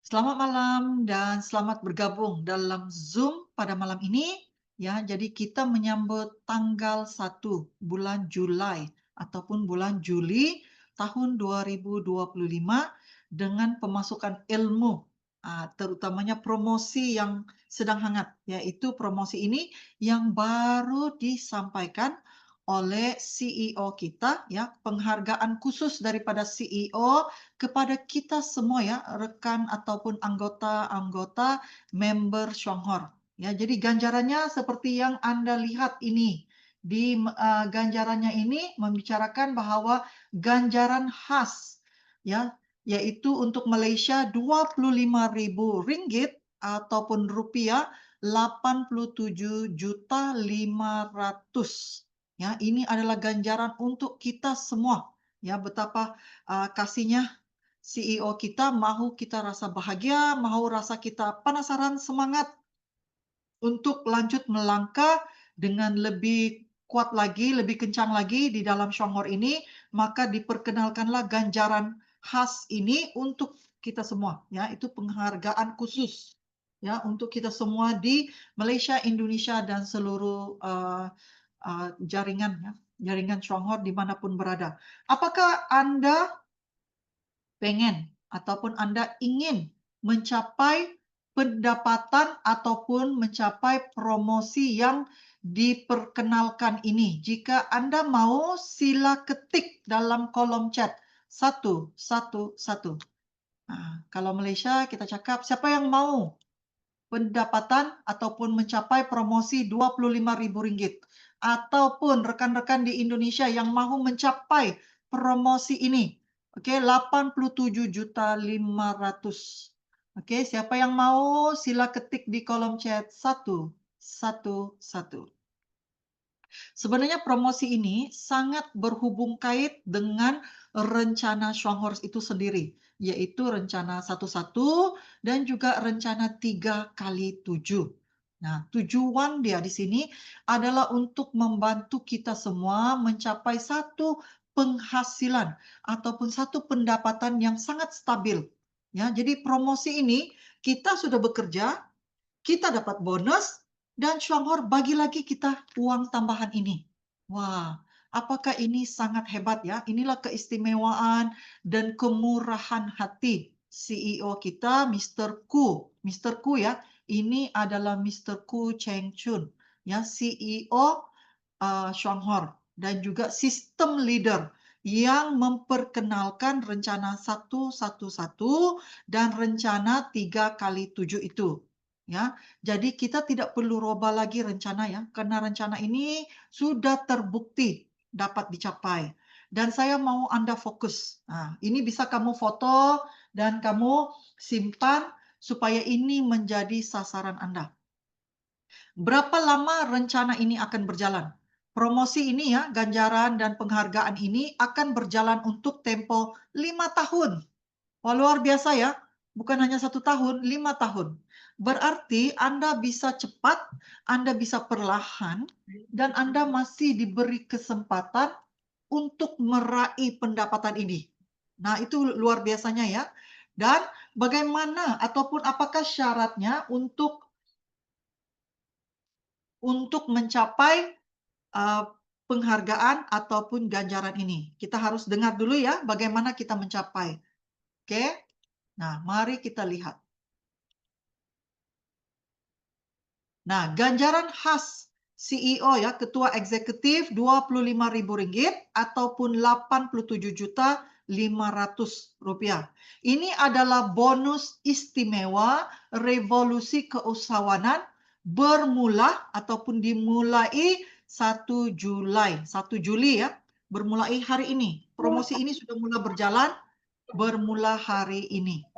Selamat malam dan selamat bergabung dalam Zoom pada malam ini. Ya, jadi kita menyambut tanggal 1 bulan Julai ataupun bulan Juli tahun 2025 dengan pemasukan ilmu, terutamanya promosi yang sedang hangat, yaitu promosi ini yang baru disampaikan oleh CEO kita, ya, penghargaan khusus daripada CEO kepada kita semua, ya, rekan ataupun anggota-anggota member Shonghor. Ya, jadi ganjarannya seperti yang Anda lihat ini. Ganjarannya ini membicarakan bahwa ganjaran khas, ya, yaitu untuk Malaysia 25.000 ringgit ataupun rupiah 87.500.000. Ya, ini adalah ganjaran untuk kita semua. Ya, betapa kasihnya CEO kita mahu kita rasa bahagia, mahu rasa kita penasaran, semangat untuk lanjut melangkah dengan lebih kuat lagi, lebih kencang lagi di dalam Shonghor ini, maka diperkenalkanlah ganjaran khas ini untuk kita semua, ya, itu penghargaan khusus, ya, untuk kita semua di Malaysia, Indonesia dan seluruh jaringan, ya, jaringan Shonghor dimanapun berada. Apakah Anda pengen ataupun Anda ingin mencapai pendapatan ataupun mencapai promosi yang diperkenalkan ini? Jika Anda mau, sila ketik dalam kolom chat 111. Kalau Malaysia kita cakap, siapa yang mau pendapatan ataupun mencapai promosi RM25.000? Ataupun rekan-rekan di Indonesia yang mahu mencapai promosi ini, okey, 87.500.000. Okey, siapa yang mau sila ketik di kolom chat 111. Sebenarnya promosi ini sangat berhubung kait dengan rencana Shonghor itu sendiri, yaitu rencana 11 dan juga rencana 3x7. Nah, tujuan dia di sini adalah untuk membantu kita semua mencapai satu penghasilan ataupun satu pendapatan yang sangat stabil. Ya, jadi promosi ini kita sudah bekerja, kita dapat bonus, dan Shonghor bagi lagi kita uang tambahan ini. Wah, apakah ini sangat hebat, ya? Inilah keistimewaan dan kemurahan hati CEO kita, Mr. Ku. Mr. Ku, ya, ini adalah Mr. Ku Cheng Chun, ya, CEO Shonghor dan juga sistem leader yang memperkenalkan rencana 111 dan rencana 3x7 itu. Ya, jadi kita tidak perlu robah lagi rencana, ya, karena rencana ini sudah terbukti dapat dicapai. Dan saya mau Anda fokus. Ini bisa kamu foto dan kamu simpan supaya ini menjadi sasaran Anda. Berapa lama rencana ini akan berjalan? Promosi ini, ya, ganjaran dan penghargaan ini akan berjalan untuk tempo 5 tahun. Wah, luar biasa, ya. Bukan hanya 1 tahun, 5 tahun. Berarti Anda bisa cepat, Anda bisa perlahan, dan Anda masih diberi kesempatan untuk meraih pendapatan ini. Nah, itu luar biasanya, ya. Dan bagaimana ataupun apakah syaratnya untuk mencapai penghargaan ataupun ganjaran ini? Kita harus dengar dulu, ya, bagaimana kita mencapai. Oke? Nah, mari kita lihat. Nah, ganjaran khas CEO, ya, ketua eksekutif RM25.000 ataupun Rp87.500.000. Ini adalah bonus istimewa revolusi keusahawanan bermula ataupun dimulai 1 Julai, 1 Juli, ya, bermulai hari ini. Promosi ini sudah mulai berjalan bermula hari ini.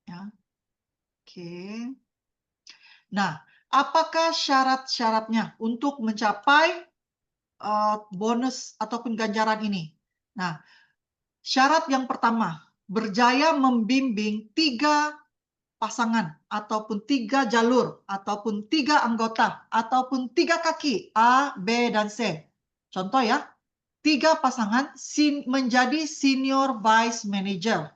Ya. Oke. Nah, apakah syarat-syaratnya untuk mencapai bonus ataupun ganjaran ini? Nah, syarat yang pertama, berjaya membimbing 3 pasangan ataupun 3 jalur ataupun 3 anggota ataupun 3 kaki A, B, dan C. Contoh, ya, 3 pasangan menjadi senior vice manager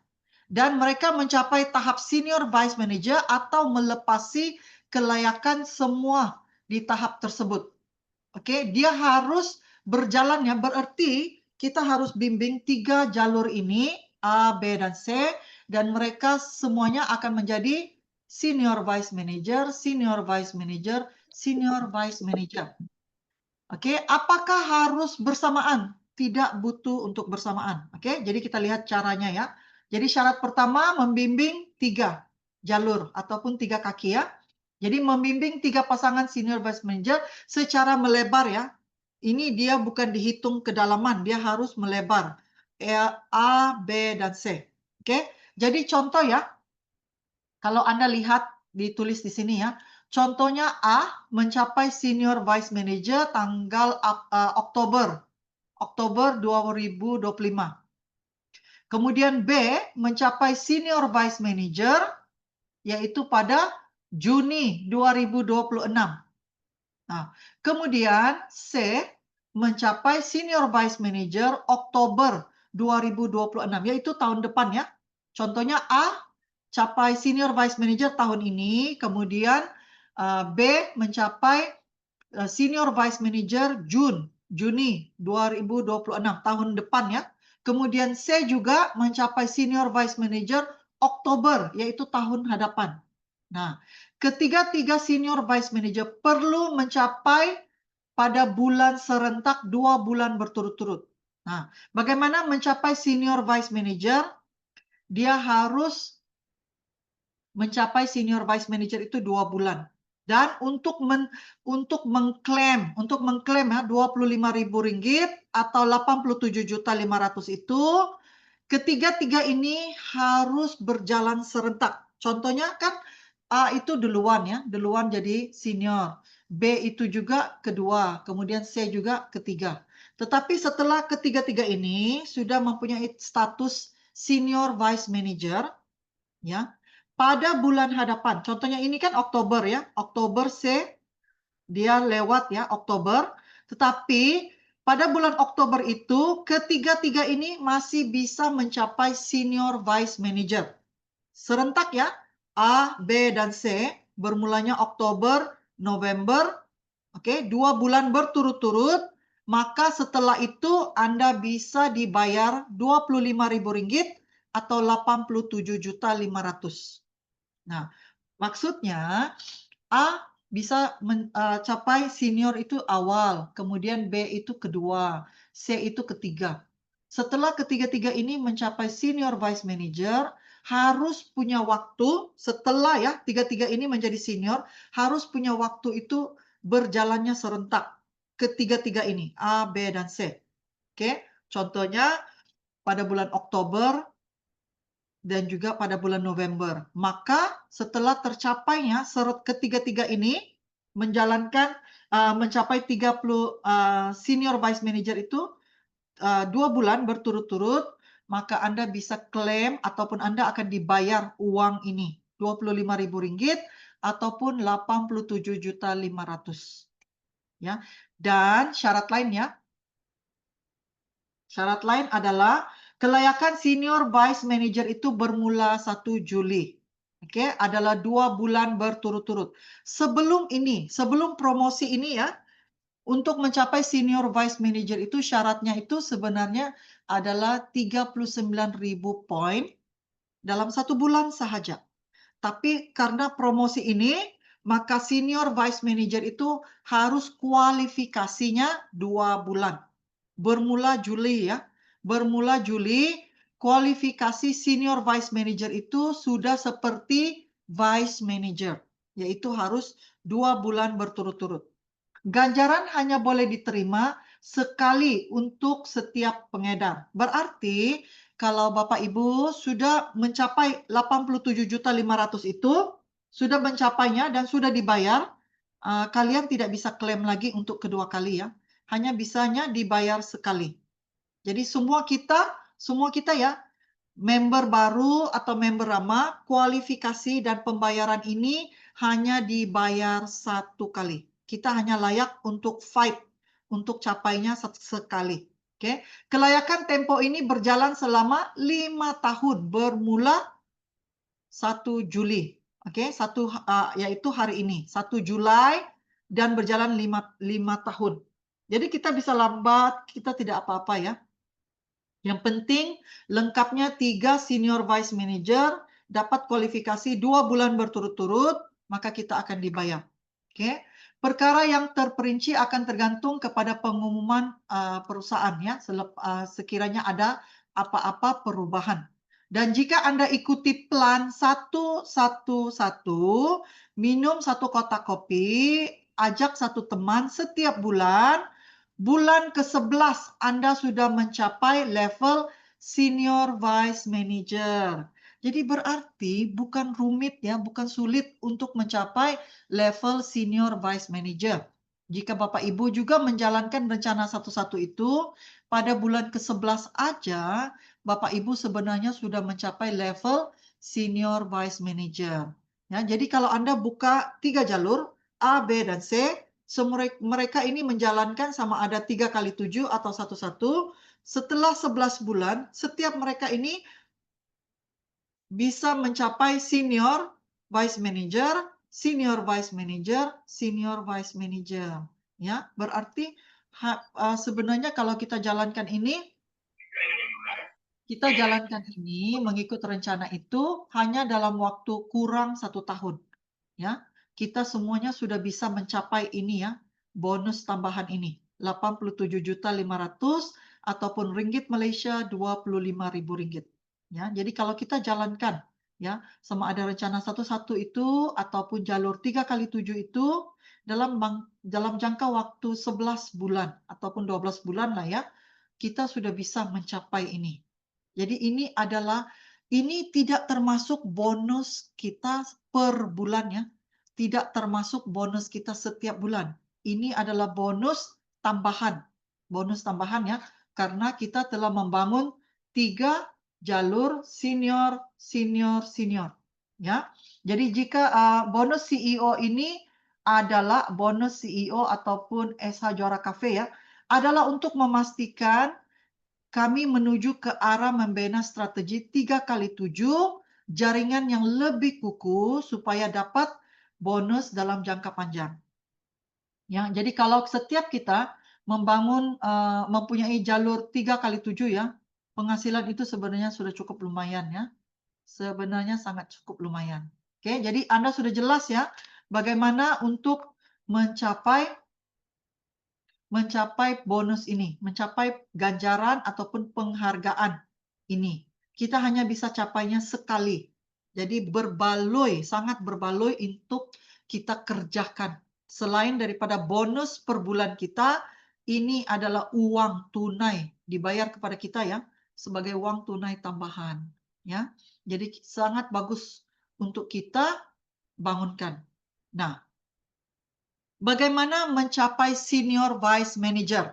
dan mereka mencapai tahap senior vice manager atau melepasi kelayakan semua di tahap tersebut. Oke, dia harus berjalan ya, berarti kita harus bimbing 3 jalur ini, A, B, dan C, dan mereka semuanya akan menjadi senior vice manager, senior vice manager, senior vice manager. Oke, apakah harus bersamaan? Tidak butuh untuk bersamaan. Oke, jadi kita lihat caranya ya. Jadi syarat pertama membimbing 3 jalur ataupun 3 kaki ya. Jadi membimbing 3 pasangan senior vice manager secara melebar ya. Ini dia bukan dihitung kedalaman, dia harus melebar. A, B, dan C. Oke, jadi contoh ya, kalau Anda lihat ditulis di sini ya, contohnya A mencapai senior vice manager tanggal Oktober 2025. Kemudian B mencapai senior vice manager yaitu pada Juni 2026. Nah, kemudian C mencapai senior vice manager Oktober 2026, yaitu tahun depan ya. Contohnya A capai senior vice manager tahun ini, kemudian B mencapai senior vice manager Juni 2026 tahun depan ya. Kemudian C juga mencapai senior vice manager Oktober, yaitu tahun hadapan. Nah, ketiga-tiga senior vice manager perlu mencapai pada bulan serentak 2 bulan berturut-turut. Nah, bagaimana mencapai senior vice manager? Dia harus mencapai senior vice manager itu 2 bulan. Dan untuk mengklaim ya Rp25.000 atau 87.500 itu, ketiga-tiga ini harus berjalan serentak. Contohnya kan A itu duluan jadi senior. B itu juga kedua, kemudian C juga ketiga. Tetapi setelah ketiga-tiga ini sudah mempunyai status senior vice manager, ya, pada bulan hadapan. Contohnya ini kan Oktober ya, Oktober C, dia lewat ya Oktober, tetapi pada bulan Oktober itu ketiga-tiga ini masih bisa mencapai senior vice manager. Serentak ya, A, B, dan C bermulanya Oktober, November, oke, 2 bulan berturut-turut, maka setelah itu Anda bisa dibayar Rp25.000 atau 87.500. Nah, maksudnya A bisa mencapai senior itu awal, kemudian B itu kedua, C itu ketiga. Setelah ketiga-tiga ini mencapai senior vice manager, harus punya waktu setelah ya tiga-tiga ini menjadi senior, harus punya waktu itu berjalannya serentak. Ketiga-tiga ini, A, B, dan C. Oke, contohnya pada bulan Oktober dan juga pada bulan November. Maka setelah tercapainya ketiga-tiga ini mencapai 30 senior vice manager itu 2 bulan berturut-turut, maka Anda bisa klaim ataupun Anda akan dibayar uang ini, Rp25.000 ataupun 87.500 ya. Dan syarat lainnya, syarat lain adalah kelayakan senior vice manager itu bermula 1 Juli. Oke, adalah 2 bulan berturut-turut. Sebelum promosi ini ya, untuk mencapai senior vice manager itu syaratnya itu sebenarnya adalah 39.000 poin dalam 1 bulan sahaja. Tapi karena promosi ini, maka senior vice manager itu harus kualifikasinya 2 bulan. Bermula Juli ya. Bermula Juli, kualifikasi senior vice manager itu sudah seperti vice manager, yaitu harus 2 bulan berturut-turut. Ganjaran hanya boleh diterima sekali untuk setiap pengedar. Berarti kalau Bapak Ibu sudah mencapai 87.500 itu, sudah mencapainya dan sudah dibayar, kalian tidak bisa klaim lagi untuk kedua kali ya. Hanya bisanya dibayar sekali. Jadi semua kita ya, member baru atau member lama, kualifikasi dan pembayaran ini hanya dibayar 1 kali. Kita hanya layak untuk fight, untuk capainya sekali. Oke, kelayakan Tempo ini berjalan selama 5 tahun bermula 1 Juli. Oke, yaitu hari ini, 1 Julai dan berjalan lima tahun. Jadi kita bisa lambat, kita tidak apa-apa ya. Yang penting lengkapnya 3 senior vice manager dapat kualifikasi 2 bulan berturut-turut, maka kita akan dibayar. Oke. Perkara yang terperinci akan tergantung kepada pengumuman perusahaan ya, sekiranya ada apa-apa perubahan. Dan jika Anda ikuti plan 111, minum 1 kotak kopi, ajak 1 teman setiap bulan, bulan ke-11 Anda sudah mencapai level senior vice manager. Jadi berarti bukan rumit ya, bukan sulit untuk mencapai level senior vice manager. Jika Bapak Ibu juga menjalankan rencana satu-satu itu, pada bulan ke-11 aja Bapak Ibu sebenarnya sudah mencapai level senior vice manager. Ya, jadi kalau Anda buka 3 jalur A, B, dan C, mereka ini menjalankan sama ada 3 kali 7 atau satu-satu. Setelah 11 bulan, setiap mereka ini bisa mencapai senior vice manager, senior vice manager, senior vice manager. Ya, berarti sebenarnya kalau kita jalankan ini mengikut rencana itu hanya dalam waktu kurang 1 tahun. Ya, kita semuanya sudah bisa mencapai ini ya, bonus tambahan ini, 87.500.000 ataupun ringgit Malaysia 25.000 ringgit. Ya, jadi kalau kita jalankan ya, sama ada rencana satu-satu itu ataupun jalur 3 kali 7 itu dalam jangka waktu 11 bulan ataupun 12 bulan lah ya, kita sudah bisa mencapai ini. Jadi ini tidak termasuk bonus kita per bulan ya. Tidak termasuk bonus kita setiap bulan. Ini adalah bonus tambahan. Bonus tambahan ya, karena kita telah membangun 3 jalur senior, senior, senior. Ya. Jadi jika bonus CEO ini adalah bonus CEO ataupun SH Juara Cafe ya, adalah untuk memastikan kami menuju ke arah membina strategi 3 kali 7 jaringan yang lebih kukuh supaya dapat bonus dalam jangka panjang. Ya, jadi kalau setiap kita mempunyai jalur 3 kali 7 ya, penghasilan itu sebenarnya sudah cukup lumayan ya. Sebenarnya sangat cukup lumayan. Oke, jadi Anda sudah jelas ya bagaimana untuk mencapai bonus ini, mencapai ganjaran ataupun penghargaan ini. Kita hanya bisa capainya sekali. Jadi sangat berbaloi untuk kita kerjakan. Selain daripada bonus per bulan kita, ini adalah uang tunai dibayar kepada kita ya, sebagai uang tunai tambahan, ya. Jadi sangat bagus untuk kita bangunkan. Nah, bagaimana mencapai senior vice manager?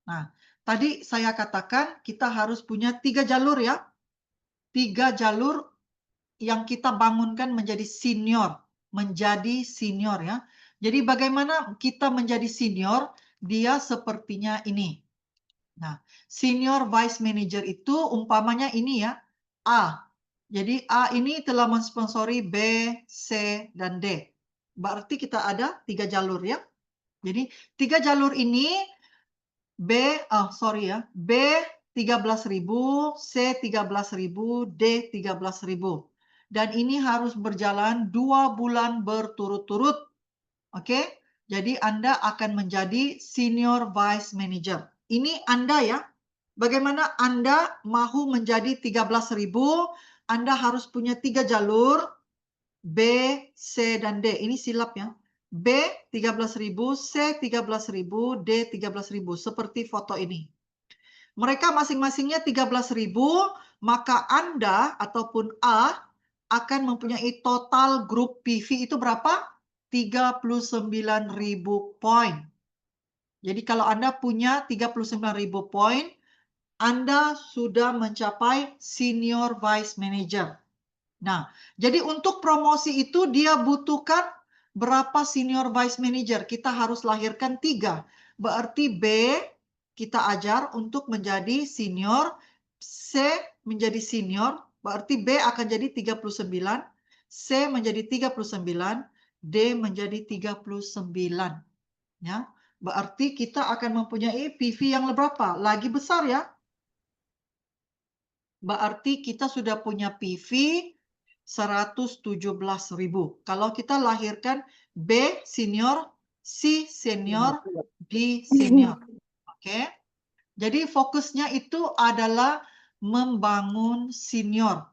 Nah, tadi saya katakan kita harus punya 3 jalur ya. 3 jalur yang kita bangunkan menjadi senior ya. Jadi bagaimana kita menjadi senior? Dia sepertinya ini. Nah, senior vice manager itu umpamanya ini ya, A. Jadi A ini telah mensponsori B, C, dan D. Berarti kita ada 3 jalur ya. Jadi 3 jalur ini B 13.000, C 13.000, D 13.000. Dan ini harus berjalan 2 bulan berturut-turut. Oke? Jadi Anda akan menjadi senior vice manager. Ini Anda ya. Bagaimana Anda mahu menjadi 13.000? Anda harus punya 3 jalur B, C, dan D. Ini silap ya. B 13.000, C 13.000, D 13.000. Seperti foto ini. Mereka masing-masingnya 13.000, maka Anda ataupun A akan mempunyai total grup PV itu berapa? 39.000 poin. Jadi kalau Anda punya 39.000 poin, Anda sudah mencapai senior vice manager. Nah, jadi untuk promosi itu dia butuhkan berapa senior vice manager? Kita harus lahirkan 3. Berarti B kita ajar untuk menjadi senior, C menjadi senior, berarti B akan jadi 39, C menjadi 39, D menjadi 39. Ya, berarti kita akan mempunyai PV yang berapa? Lagi besar ya. Berarti kita sudah punya PV 117.000. Kalau kita lahirkan B senior, C senior, D senior. Oke. Jadi fokusnya itu adalah membangun senior.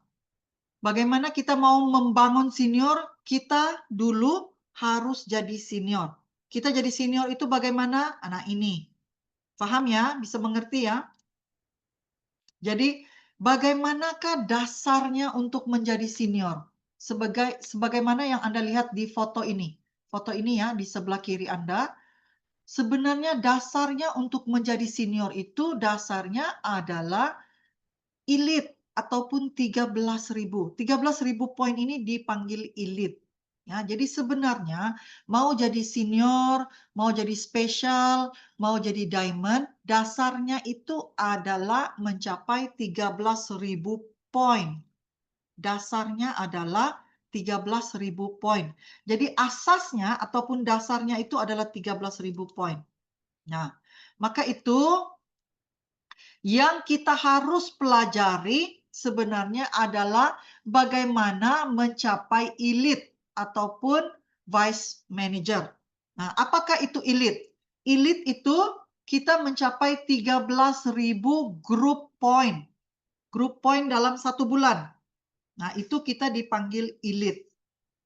Bagaimana kita mau membangun senior? Kita dulu harus jadi senior. Kita jadi senior itu bagaimana? Nah, ini. Paham ya? Bisa mengerti ya? Jadi, bagaimanakah dasarnya untuk menjadi senior? Sebagaimana yang Anda lihat di foto ini. Foto ini ya, di sebelah kiri Anda. Sebenarnya dasarnya untuk menjadi senior itu dasarnya adalah elite ataupun 13.000. 13.000 poin ini dipanggil elite. Ya, jadi sebenarnya mau jadi senior, mau jadi special, mau jadi diamond, dasarnya itu adalah mencapai 13.000 poin. Dasarnya adalah 13.000 poin. Jadi asasnya ataupun dasarnya itu adalah 13.000 poin. Nah, maka itu yang kita harus pelajari sebenarnya adalah bagaimana mencapai elite ataupun vice manager. Nah, apakah itu elite? Elite itu kita mencapai 13.000 group point. Group point dalam 1 bulan. Nah, itu kita dipanggil elite.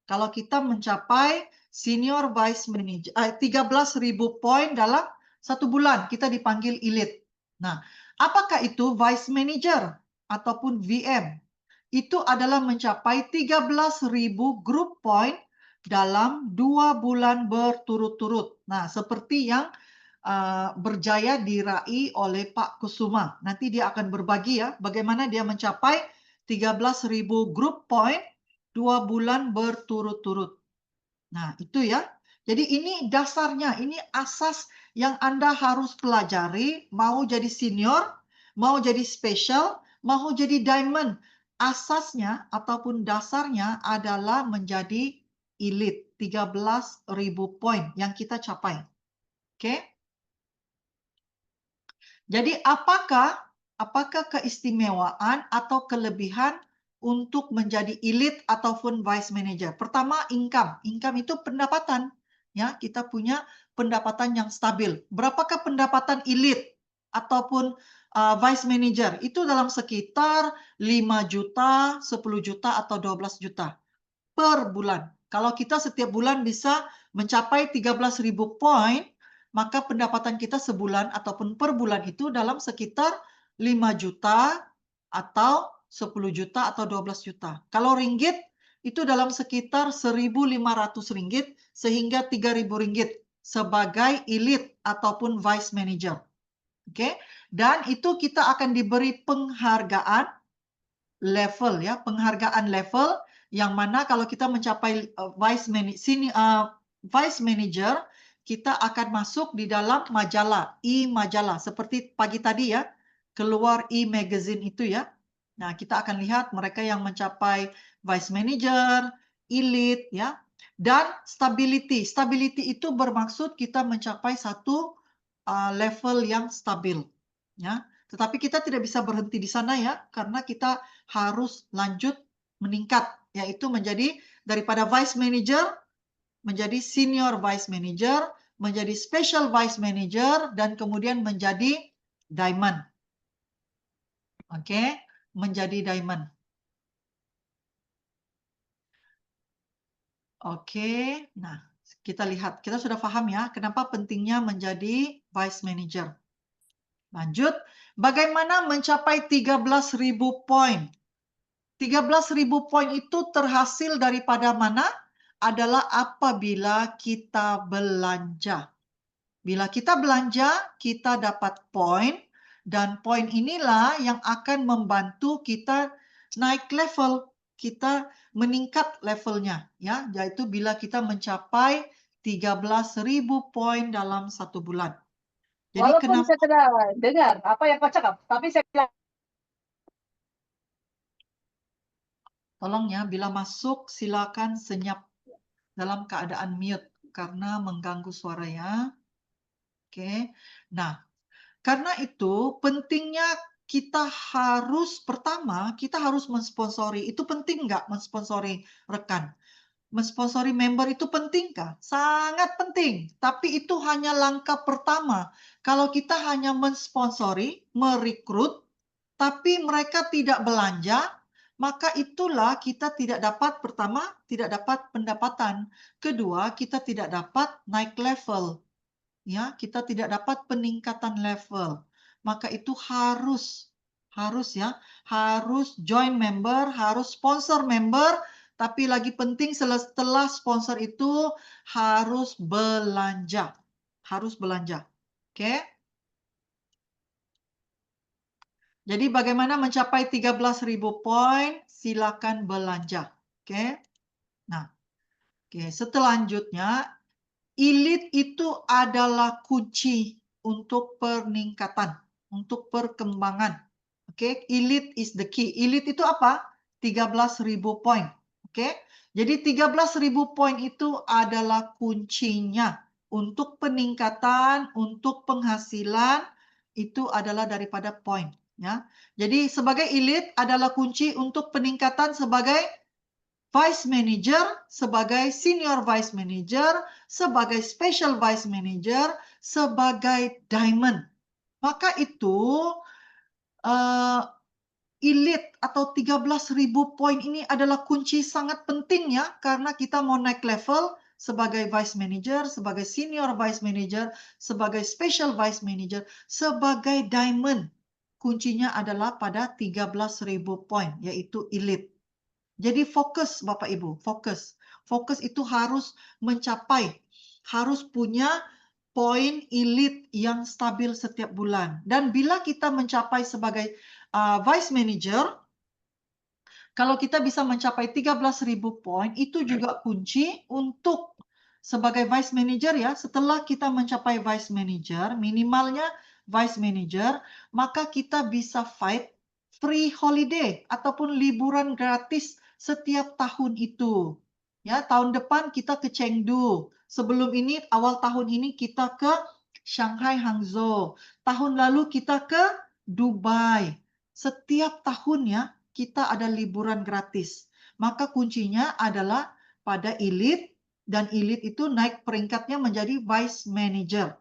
Kalau kita mencapai senior vice manager, 13.000 poin dalam 1 bulan, kita dipanggil elite. Nah, apakah itu vice manager ataupun VM? Itu adalah mencapai 13.000 group point dalam 2 bulan berturut-turut. Nah, seperti yang berjaya diraih oleh Pak Kusuma. Nanti dia akan berbagi ya, bagaimana dia mencapai 13.000 group point 2 bulan berturut-turut. Nah, itu ya. Jadi ini dasarnya, ini asas yang Anda harus pelajari, mau jadi senior, mau jadi special, mau jadi diamond. Asasnya ataupun dasarnya adalah menjadi elite, 13.000 poin yang kita capai. Oke? Jadi apakah keistimewaan atau kelebihan untuk menjadi elite ataupun vice manager? Pertama, income. Income itu pendapatan. Ya, kita punya pendapatan yang stabil. Berapakah pendapatan elite ataupun vice manager? Itu dalam sekitar 5 juta, 10 juta atau 12 juta per bulan. Kalau kita setiap bulan bisa mencapai 13.000 poin, maka pendapatan kita sebulan ataupun per bulan itu dalam sekitar 5 juta atau 10 juta atau 12 juta. Kalau ringgit itu dalam sekitar 1.500 ringgit sehingga 3.000 ringgit sebagai elite ataupun vice manager. Oke. Dan itu kita akan diberi penghargaan level ya, penghargaan level yang mana kalau kita mencapai vice manager, kita akan masuk di dalam majalah, e-majalah seperti pagi tadi ya, keluar e-magazine itu ya. Nah, kita akan lihat mereka yang mencapai vice manager, elite ya, dan stability. Stability itu bermaksud kita mencapai satu level yang stabil ya. Tetapi kita tidak bisa berhenti di sana ya, karena kita harus lanjut meningkat, yaitu menjadi daripada vice manager menjadi senior vice manager, menjadi special vice manager, dan kemudian menjadi diamond. Oke, menjadi diamond. Oke, nah kita lihat, kita sudah paham ya kenapa pentingnya menjadi vice manager. Lanjut, bagaimana mencapai 13.000 poin? 13.000 poin itu terhasil daripada mana? Adalah apabila kita belanja. Bila kita belanja, kita dapat poin, dan poin inilah yang akan membantu kita naik level, kita meningkat levelnya, ya, yaitu bila kita mencapai 13.000 poin dalam 1 bulan. Jadi Walaupun kenapa? saya tidak dengar apa yang kau cakap, tapi saya bilang Tolong ya, bila masuk silakan senyap dalam keadaan mute karena mengganggu suara ya. Oke. Nah, karena itu pentingnya kita harus pertama kita harus mensponsori. Itu penting nggak mensponsori rekan? Mensponsori member itu pentingkah? Sangat penting. Tapi itu hanya langkah pertama. Kalau kita hanya mensponsori, merekrut, tapi mereka tidak belanja, maka itulah kita tidak dapat, pertama, tidak dapat pendapatan. Kedua, kita tidak dapat naik level. Ya, kita tidak dapat peningkatan level. Maka itu harus ya, harus join member, harus sponsor member, tapi lagi penting setelah sponsor itu harus belanja. Harus belanja. Oke? Jadi bagaimana mencapai 13.000 poin? Silakan belanja. Oke? Nah, oke, selanjutnya elite itu adalah kunci untuk peningkatan, untuk perkembangan. Oke, elite is the key. Elite itu apa? 13.000 poin. Oke. Jadi 13.000 poin itu adalah kuncinya untuk peningkatan, untuk penghasilan itu adalah daripada poin, ya. Jadi sebagai elite adalah kunci untuk peningkatan sebagai Vice Manager, sebagai Senior Vice Manager, sebagai Special Vice Manager, sebagai Diamond. Maka itu uh, elite atau 13.000 poin ini adalah kunci sangat penting ya, karena kita mau naik level sebagai Vice Manager, sebagai Senior Vice Manager, sebagai Special Vice Manager, sebagai Diamond. Kuncinya adalah pada 13.000 poin, yaitu elite. Jadi fokus Bapak Ibu, fokus. Fokus itu harus mencapai, harus punya poin elite yang stabil setiap bulan. Dan bila kita mencapai sebagai Vice Manager, kalau kita bisa mencapai 13.000 poin, itu juga kunci untuk sebagai Vice Manager ya, setelah kita mencapai Vice Manager, minimalnya Vice Manager, maka kita bisa fight free holiday ataupun liburan gratis setiap tahun itu. Ya, tahun depan kita ke Chengdu. Sebelum ini, awal tahun ini kita ke Shanghai, Hangzhou. Tahun lalu kita ke Dubai. Setiap tahun ya, kita ada liburan gratis. Maka kuncinya adalah pada elite, dan elite itu naik peringkatnya menjadi vice manager.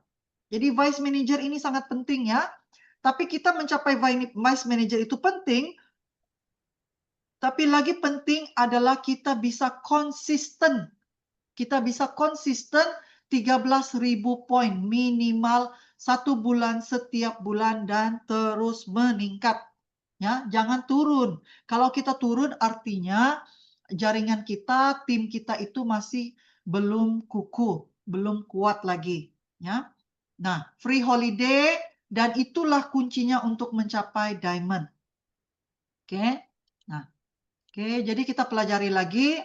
Jadi vice manager ini sangat penting ya. Tapi kita mencapai vice manager itu penting, tapi lagi penting adalah kita bisa konsisten. Kita bisa konsisten 13.000 poin minimal 1 bulan setiap bulan dan terus meningkat. Ya, jangan turun. Kalau kita turun artinya jaringan kita, tim kita itu masih belum kukuh, belum kuat lagi, ya. Nah, free holiday dan itulah kuncinya untuk mencapai diamond. Oke. Nah, oke, jadi kita pelajari lagi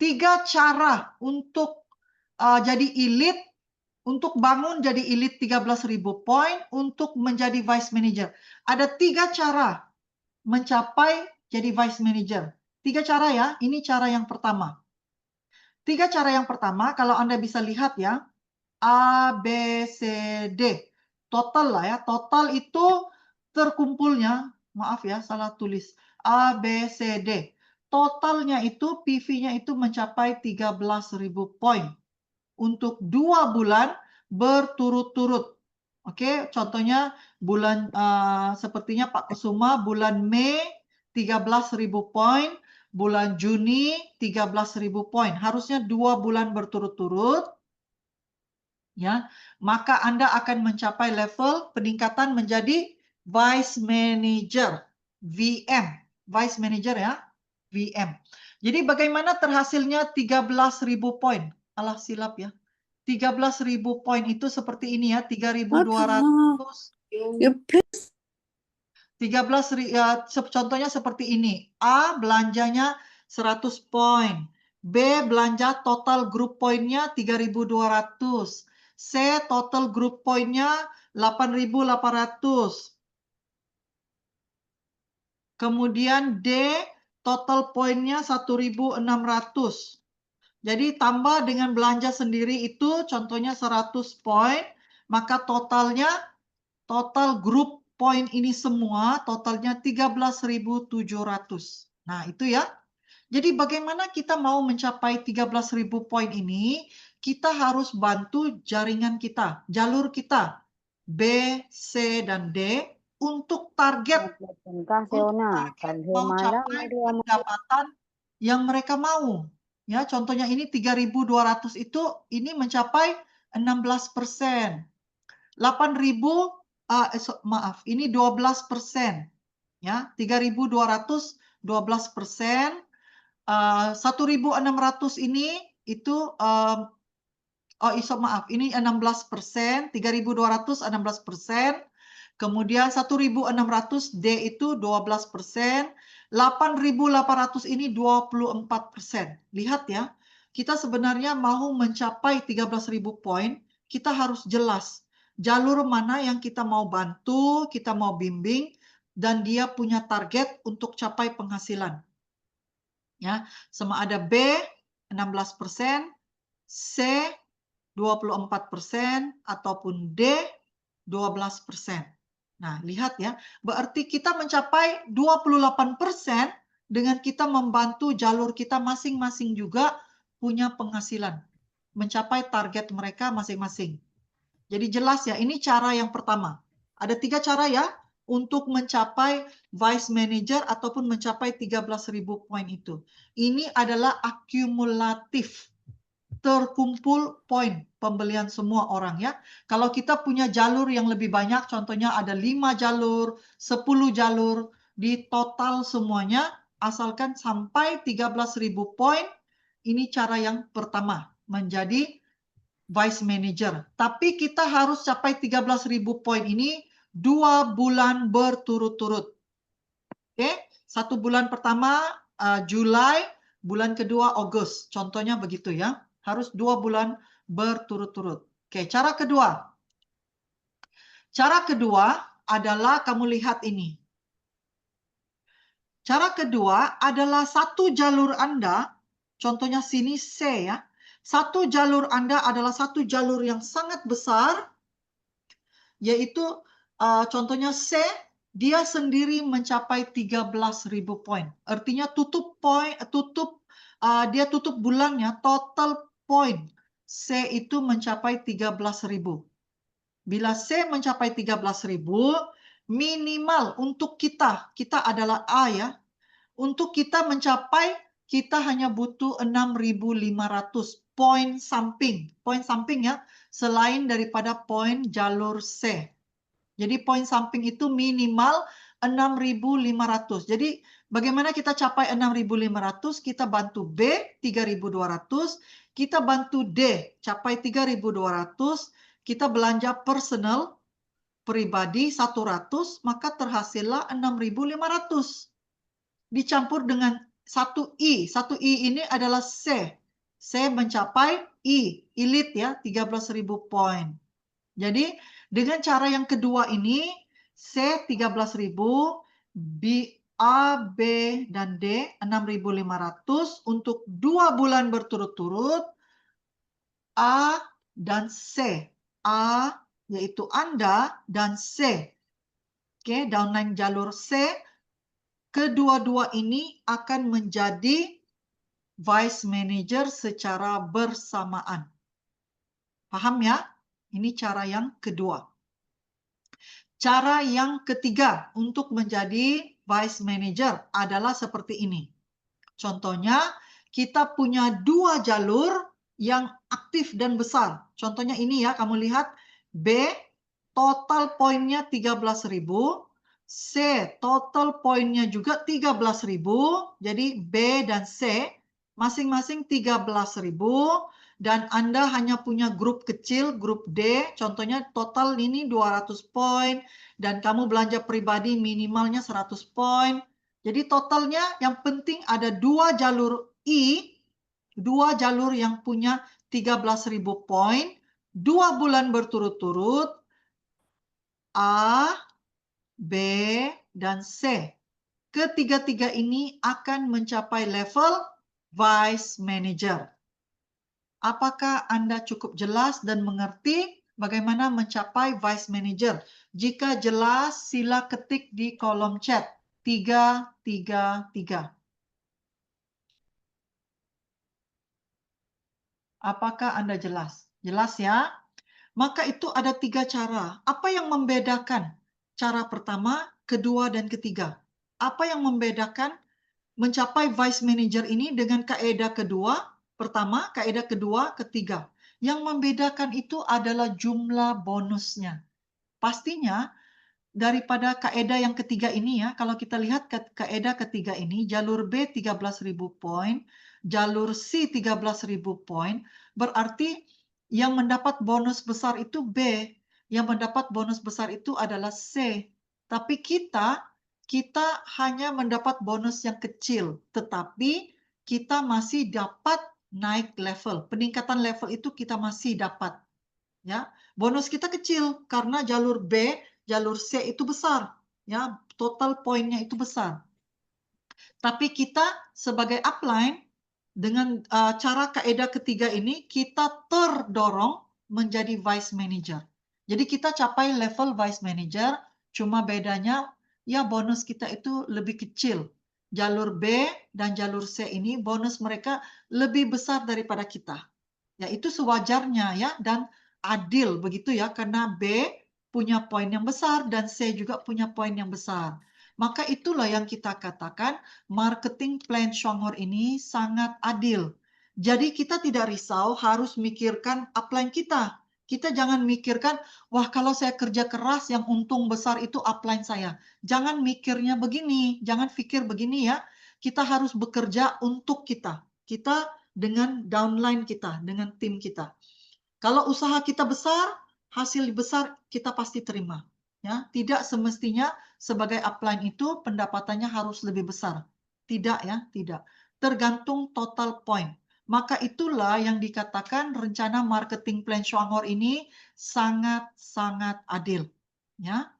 3 cara untuk jadi elite, untuk bangun jadi elite 13.000 poin, untuk menjadi vice manager. Ada 3 cara mencapai jadi vice manager. 3 cara ya, ini cara yang pertama. 3 cara yang pertama, kalau Anda bisa lihat ya, A, B, C, D. Total lah ya, total itu terkumpulnya, maaf ya, salah tulis. A, B, C, D. Totalnya itu, PV-nya itu mencapai 13.000 poin. Untuk 2 bulan berturut-turut. Oke, contohnya bulan sepertinya Pak Kusuma bulan Mei 13.000 poin, bulan Juni 13.000 poin. Harusnya 2 bulan berturut-turut. Ya, maka Anda akan mencapai level peningkatan menjadi Vice Manager, VM. Vice Manager ya, VM. Jadi bagaimana terhasilnya 13.000 poin? Alah silap ya. 13.000 poin itu seperti ini ya, 3.200. 13 ya, contohnya seperti ini. A belanjanya 100 poin. B belanja total grup poinnya 3.200. C total grup poinnya 8.800. Kemudian D, total poinnya 1.600. Jadi tambah dengan belanja sendiri itu contohnya 100 poin, maka total grup poin ini semua totalnya 13.700. Nah, itu ya. Jadi bagaimana kita mau mencapai 13.000 poin ini? Kita harus bantu jaringan kita, jalur kita, B, C, dan D untuk target mau capai pendapatan yang mereka mau. Ya, contohnya ini 3.200 itu ini mencapai 16%. 8.000 maaf, ini 12%. Ya, 3.200 12%. 1.600 ini itu maaf, ini 16%, 3.200 16%, kemudian 1.600 D itu 12%, 8.800 ini 24%. Lihat ya, kita sebenarnya mau mencapai 13.000 poin, kita harus jelas jalur mana yang kita mau bantu, kita mau bimbing, dan dia punya target untuk capai penghasilan. Ya, sama ada B 16%, C 24% ataupun D 12%. Nah, lihat ya, berarti kita mencapai 28% dengan kita membantu jalur kita masing-masing juga punya penghasilan, mencapai target mereka masing-masing. Jadi jelas ya, ini cara yang pertama. Ada 3 cara ya untuk mencapai vice manager ataupun mencapai 13.000 poin itu. Ini adalah akumulatif, terkumpul poin pembelian semua orang ya. Kalau kita punya jalur yang lebih banyak, contohnya ada 5 jalur, 10 jalur, di total semuanya, asalkan sampai 13.000 poin, ini cara yang pertama, menjadi vice manager. Tapi kita harus capai 13.000 poin ini 2 bulan berturut-turut. Oke, 1 bulan pertama Julai, bulan kedua Agustus. Contohnya begitu ya. Harus 2 bulan berturut-turut. Oke, cara kedua. Cara kedua adalah kamu lihat ini. Cara kedua adalah satu jalur Anda, contohnya sini C ya. Satu jalur Anda adalah satu jalur yang sangat besar, yaitu contohnya C, dia sendiri mencapai 13.000 poin. Artinya dia tutup bulannya total poin C itu mencapai 13.000. Bila C mencapai 13.000, minimal untuk kita adalah A ya. Untuk kita mencapai, kita hanya butuh 6.500 poin samping. Poin samping ya, selain daripada poin jalur C. Jadi poin samping itu minimal 6.500. Jadi bagaimana kita capai 6.500? Kita bantu B 3.200, kita bantu D capai 3.200, kita belanja personal pribadi 100, maka terhasillah 6.500. Dicampur dengan 1I. 1I ini adalah C. C mencapai I, elite ya, 13.000 poin. Jadi dengan cara yang kedua ini, C 13.000, A, B, dan D 6.500 untuk 2 bulan berturut-turut, A dan C. A yaitu Anda dan C. Oke, downline jalur C. Kedua-dua ini akan menjadi vice manager secara bersamaan. Paham ya? Ini cara yang kedua. Cara yang ketiga untuk menjadi vice manager adalah seperti ini. Contohnya, kita punya 2 jalur yang aktif dan besar. Contohnya ini ya, kamu lihat B, total poinnya 13.000. C, total poinnya juga 13.000. Jadi B dan C masing-masing 13.000. Dan Anda hanya punya grup kecil, grup D. Contohnya total ini 200 poin. Dan kamu belanja pribadi minimalnya 100 poin. Jadi totalnya yang penting ada 2 jalur I, 2 jalur yang punya 13.000 poin, 2 bulan berturut-turut, A, B, dan C. Ketiga-tiga ini akan mencapai level Vice Manager. Apakah Anda cukup jelas dan mengerti bagaimana mencapai Vice Manager? Jika jelas, sila ketik di kolom chat 333. Apakah Anda jelas? Jelas ya? Maka itu ada 3 cara. Apa yang membedakan cara pertama, kedua, dan ketiga? Apa yang membedakan mencapai Vice Manager ini dengan kaedah kedua, pertama, kaedah kedua, ketiga? Yang membedakan itu adalah jumlah bonusnya. Pastinya daripada kaedah yang ketiga ini ya, kalau kita lihat kaedah ketiga ini, jalur B 13.000 poin, jalur C 13.000 poin, berarti yang mendapat bonus besar itu B, yang mendapat bonus besar itu adalah C. Tapi kita hanya mendapat bonus yang kecil, tetapi kita masih dapat naik level. Peningkatan level itu kita masih dapat. Ya, bonus kita kecil karena jalur B, jalur C itu besar, ya, total poinnya itu besar. Tapi kita sebagai upline dengan cara kaedah ketiga ini kita terdorong menjadi vice manager. Jadi kita capai level vice manager, cuma bedanya ya bonus kita itu lebih kecil. Jalur B dan jalur C ini bonus mereka lebih besar daripada kita. Ya, itu sewajarnya ya dan adil begitu ya karena B punya poin yang besar dan C juga punya poin yang besar. Maka itulah yang kita katakan marketing plan Shuanghor ini sangat adil. Jadi kita tidak risau harus mikirkan upline kita. Kita jangan mikirkan, wah kalau saya kerja keras yang untung besar itu upline saya. Jangan mikirnya begini, jangan pikir begini ya. Kita harus bekerja untuk kita. Kita dengan downline kita, dengan tim kita. Kalau usaha kita besar, hasil besar kita pasti terima. Ya, tidak semestinya sebagai upline itu pendapatannya harus lebih besar. Tidak ya, tidak. Tergantung total point. Maka itulah yang dikatakan rencana marketing plan Shuanghor ini sangat-sangat adil. Ya.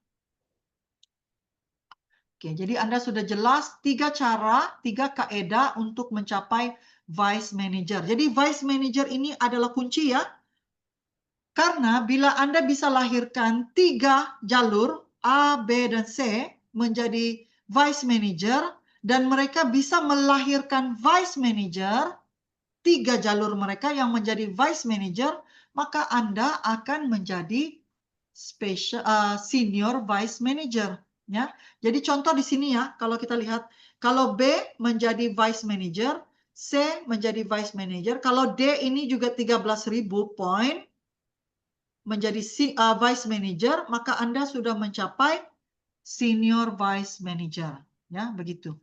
Oke, jadi Anda sudah jelas 3 cara, 3 kaedah untuk mencapai Vice Manager. Jadi Vice Manager ini adalah kunci ya. Karena bila Anda bisa lahirkan 3 jalur A, B, dan C menjadi Vice Manager dan mereka bisa melahirkan Vice Manager, 3 jalur mereka yang menjadi Vice Manager, maka Anda akan menjadi Senior Vice Manager. Ya, jadi contoh di sini ya, kalau kita lihat, kalau B menjadi Vice Manager, C menjadi Vice Manager, kalau D ini juga 13.000 poin menjadi Vice Manager, maka Anda sudah mencapai Senior Vice Manager. Ya, begitu.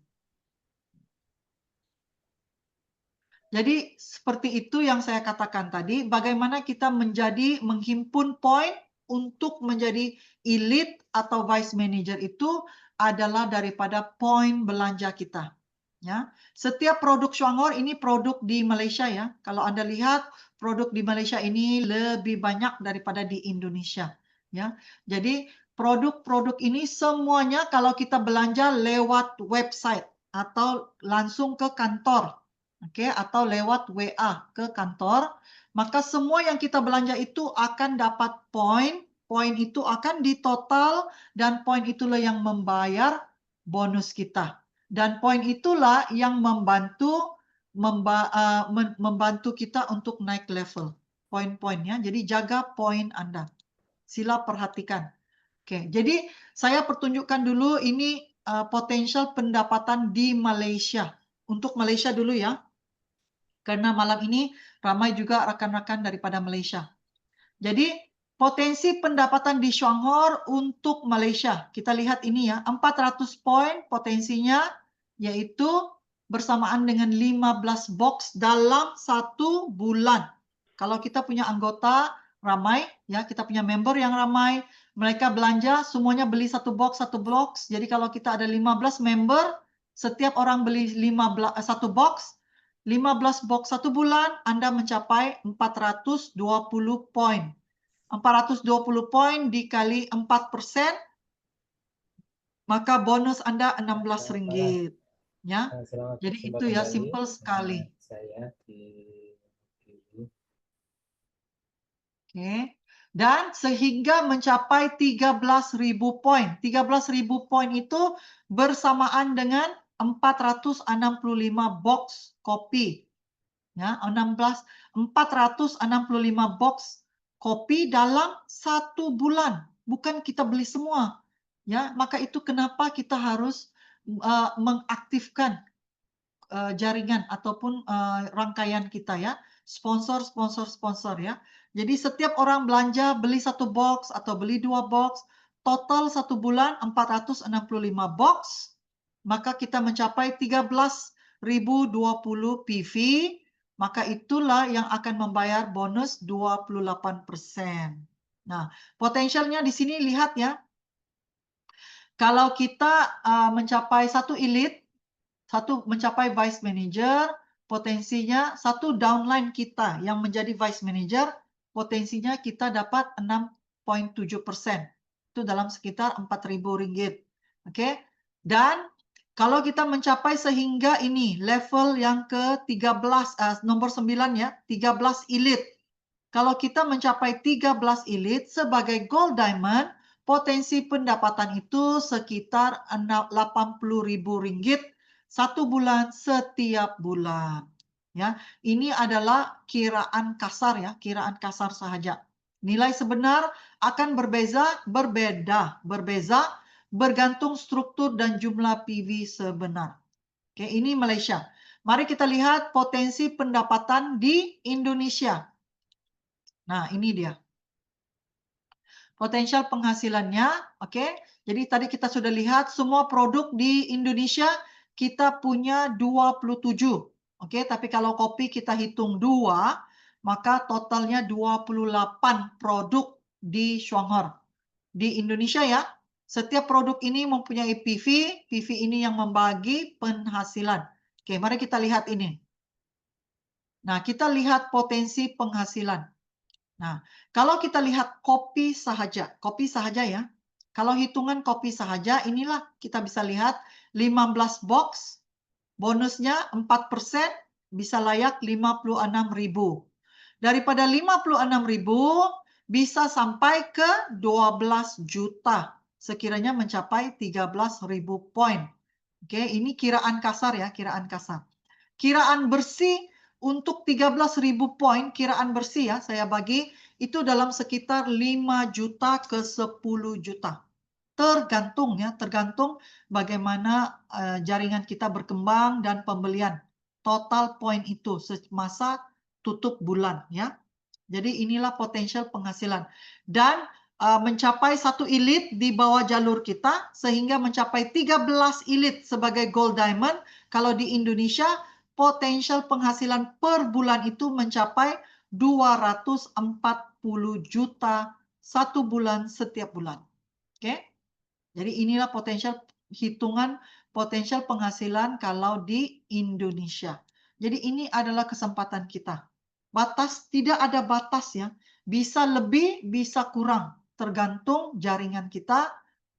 Jadi seperti itu yang saya katakan tadi, bagaimana kita menghimpun poin untuk menjadi elite atau vice manager itu adalah daripada poin belanja kita. Ya, setiap produk Shuanghor ini produk di Malaysia ya. Kalau Anda lihat produk di Malaysia ini lebih banyak daripada di Indonesia. Ya, jadi produk-produk ini semuanya kalau kita belanja lewat website atau langsung ke kantor. Oke, atau lewat WA ke kantor, maka semua yang kita belanja itu akan dapat poin, poin itu akan ditotal dan poin itulah yang membayar bonus kita. Dan poin itulah yang membantu kita untuk naik level. Poin-poinnya, jadi jaga poin Anda. Sila perhatikan. Oke, jadi saya pertunjukkan dulu ini potensial pendapatan di Malaysia. Untuk Malaysia dulu ya. Karena malam ini ramai juga rekan-rekan daripada Malaysia. Jadi potensi pendapatan di Shuanghor untuk Malaysia. Kita lihat ini ya, 400 poin potensinya yaitu bersamaan dengan 15 box dalam 1 bulan. Kalau kita punya anggota ramai, ya kita punya member yang ramai, mereka belanja semuanya beli 1 box. Jadi kalau kita ada 15 member, setiap orang beli 1 box, 15 box 1 bulan, Anda mencapai 420 poin. 420 poin dikali 4%, maka bonus Anda Rp16. Ya. Selamat Jadi berjumpa itu ya, kembali. simple sekali. Saya di Oke. Dan sehingga mencapai 13.000 poin. 13.000 poin itu bersamaan dengan 465 box kopi. Ya, 465 box kopi dalam 1 bulan. Bukan kita beli semua. Ya, maka itu kenapa kita harus mengaktifkan jaringan ataupun rangkaian kita ya, sponsor ya. Jadi setiap orang belanja beli 1 box atau beli 2 box, total 1 bulan 465 box, maka kita mencapai 13.020 PV, maka itulah yang akan membayar bonus 28%. Nah, potensialnya di sini lihat ya. Kalau kita mencapai 1 elite, 1 mencapai vice manager, potensinya 1 downline kita yang menjadi vice manager, potensinya kita dapat 6,7%. Itu dalam sekitar Rp4.000. Oke. Dan kalau kita mencapai sehingga ini level yang ke-13, nomor 9 ya, 13 elite. Kalau kita mencapai 13 elite sebagai gold diamond, potensi pendapatan itu sekitar Rp80.000 1 bulan setiap bulan. Ya, ini adalah kiraan kasar ya, kiraan kasar saja. Nilai sebenar akan berbeza bergantung struktur dan jumlah PV sebenar. Oke, ini Malaysia. Mari kita lihat potensi pendapatan di Indonesia. Nah, ini dia. Potensial penghasilannya, oke. Jadi tadi kita sudah lihat semua produk di Indonesia kita punya 27. Oke, tapi kalau kopi kita hitung 2, maka totalnya 28 produk di Shuanghor. Di Indonesia ya, setiap produk ini mempunyai PV, PV ini yang membagi penghasilan. Oke, mari kita lihat ini. Nah, kita lihat potensi penghasilan. Nah, kalau kita lihat kopi sahaja ya. Kalau hitungan kopi sahaja, inilah kita bisa lihat 15 box, bonusnya 4%, bisa layak 56.000. Daripada 56.000, bisa sampai ke 12 juta, sekiranya mencapai 13.000 poin. Oke, ini kiraan kasar ya, kiraan kasar. Kiraan bersih untuk 13.000 poin, kiraan bersih ya, saya bagi, itu dalam sekitar 5 juta ke 10 juta. Tergantung ya, tergantung bagaimana jaringan kita berkembang dan pembelian. Total poin itu semasa tutup bulan ya. Jadi inilah potensial penghasilan. Dan mencapai 1 elite di bawah jalur kita, sehingga mencapai 13 elite sebagai gold diamond, kalau di Indonesia, potensial penghasilan per bulan itu mencapai 240 juta 1 bulan setiap bulan. Oke? Jadi inilah hitungan potensial penghasilan kalau di Indonesia. Jadi ini adalah kesempatan kita. Tidak ada batas ya. Bisa lebih, bisa kurang, tergantung jaringan kita,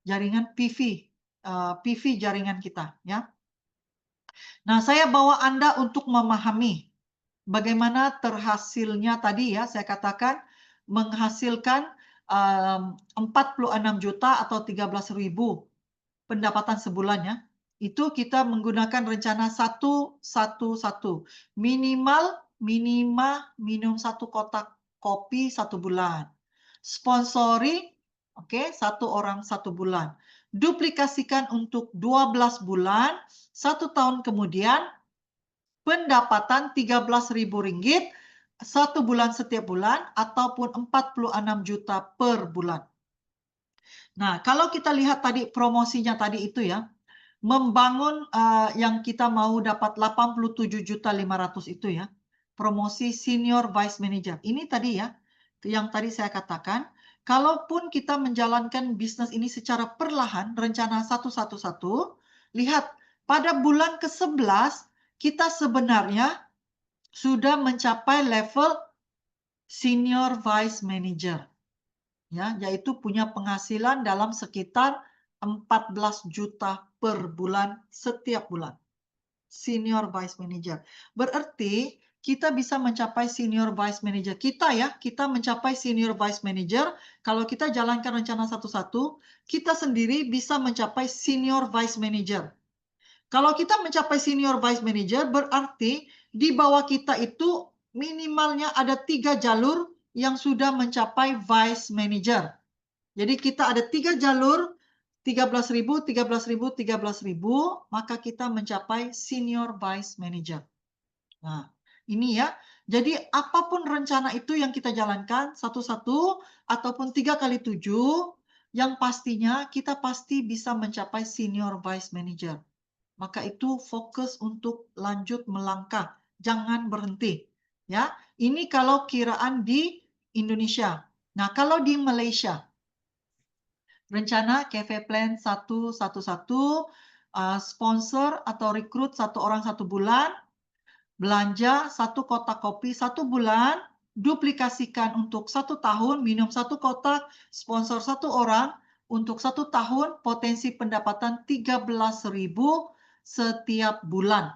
jaringan PV jaringan kita ya. Nah, saya bawa Anda untuk memahami bagaimana terhasilnya tadi ya, saya katakan menghasilkan 46 juta atau 13.000 pendapatan sebulan ya. Itu kita menggunakan rencana 1-1-1. Minimal minum 1 kotak kopi 1 bulan. Sponsori, oke, 1 orang 1 bulan. Duplikasikan untuk 12 bulan, 1 tahun kemudian pendapatan Rp13.000 1 bulan setiap bulan ataupun 46 juta per bulan. Nah, kalau kita lihat tadi promosinya tadi itu ya, membangun yang kita mau dapat 87.500 itu ya, promosi senior vice manager. Ini tadi ya, yang tadi saya katakan, kalaupun kita menjalankan bisnis ini secara perlahan, rencana 1-1-1, lihat pada bulan ke-11 kita sebenarnya sudah mencapai level senior vice manager. ya, yaitu punya penghasilan dalam sekitar 14 juta per bulan setiap bulan. Senior Vice Manager. Berarti kita bisa mencapai Senior Vice Manager. Kita mencapai Senior Vice Manager. Kalau kita jalankan rencana satu-satu, kita sendiri bisa mencapai Senior Vice Manager. Kalau kita mencapai Senior Vice Manager, berarti di bawah kita itu minimalnya ada 3 jalur yang sudah mencapai Vice Manager. Jadi kita ada 3 jalur, 13.000, 13.000, 13.000, maka kita mencapai Senior Vice Manager. Nah, ini ya. Jadi apapun rencana itu yang kita jalankan, satu-satu ataupun 3x7, yang pastinya kita pasti bisa mencapai Senior Vice Manager. Maka itu fokus untuk lanjut melangkah, jangan berhenti. Ya, ini kalau kiraan di Indonesia. Nah, kalau di Malaysia, rencana cafe plan 111, sponsor atau rekrut 1 orang 1 bulan, belanja 1 kotak kopi 1 bulan, duplikasikan untuk 1 tahun, minum 1 kotak, sponsor 1 orang, untuk 1 tahun, potensi pendapatan 13.000 setiap bulan.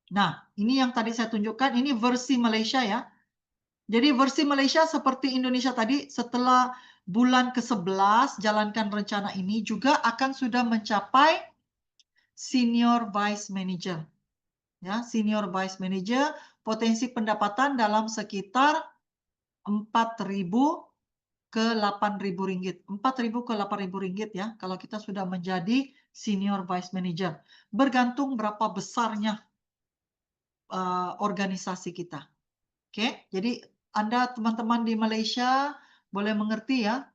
Nah, ini yang tadi saya tunjukkan, ini versi Malaysia ya. Jadi versi Malaysia seperti Indonesia tadi, setelah bulan ke-11 jalankan rencana ini juga akan sudah mencapai Senior Vice Manager. Ya, Senior Vice Manager, potensi pendapatan dalam sekitar 4.000 ke 8.000 ringgit. 4.000 ke 8.000 ringgit ya, kalau kita sudah menjadi Senior Vice Manager. Bergantung berapa besarnya organisasi kita. Oke, jadi Anda teman-teman di Malaysia boleh mengerti ya?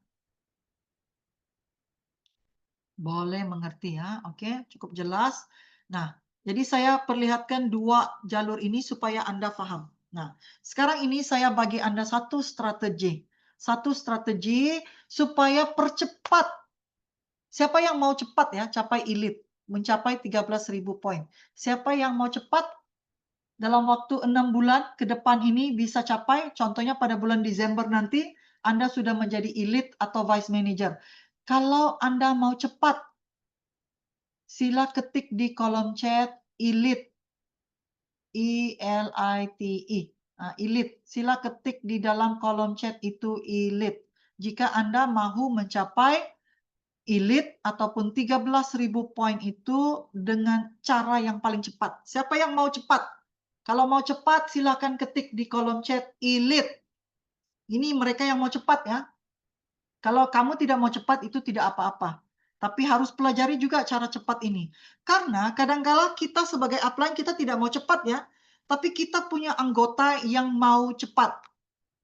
Boleh mengerti ya, oke, cukup jelas. Nah, jadi saya perlihatkan 2 jalur ini supaya Anda paham. Nah, sekarang ini saya bagi Anda satu strategi. Satu strategi supaya percepat. Siapa yang mau cepat ya capai elite, mencapai 13.000 poin. Siapa yang mau cepat dalam waktu 6 bulan ke depan ini bisa capai, contohnya pada bulan Desember nanti, Anda sudah menjadi elite atau vice manager. Kalau Anda mau cepat, sila ketik di kolom chat elite, E-L-I-T-E. Nah, elite, sila ketik di dalam kolom chat itu elite. Jika Anda mahu mencapai elite ataupun 13.000 poin itu dengan cara yang paling cepat. Siapa yang mau cepat? Kalau mau cepat, silakan ketik di kolom chat elite. Ini mereka yang mau cepat ya. Kalau kamu tidak mau cepat, itu tidak apa-apa. Tapi harus pelajari juga cara cepat ini. Karena kadang-kala kita sebagai upline, kita tidak mau cepat ya. Tapi kita punya anggota yang mau cepat.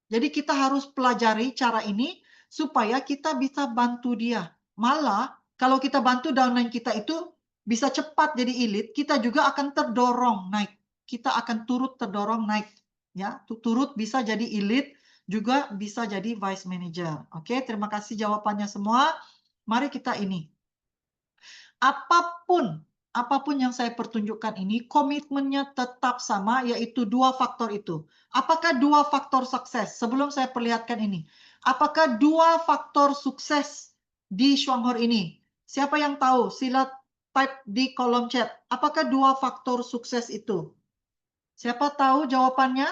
Jadi kita harus pelajari cara ini supaya kita bisa bantu dia. Malah kalau kita bantu downline kita itu bisa cepat jadi elite, kita juga akan terdorong naik. Kita akan turut terdorong naik. Ya, turut bisa jadi elite, juga bisa jadi vice manager. Oke, terima kasih jawabannya semua. Mari kita ini. Apapun yang saya pertunjukkan ini, komitmennya tetap sama, yaitu 2 faktor itu. Apakah 2 faktor sukses? Sebelum saya perlihatkan ini. Apakah 2 faktor sukses di Shuanghor ini? Siapa yang tahu? Sila type di kolom chat. Apakah 2 faktor sukses itu? Siapa tahu jawabannya?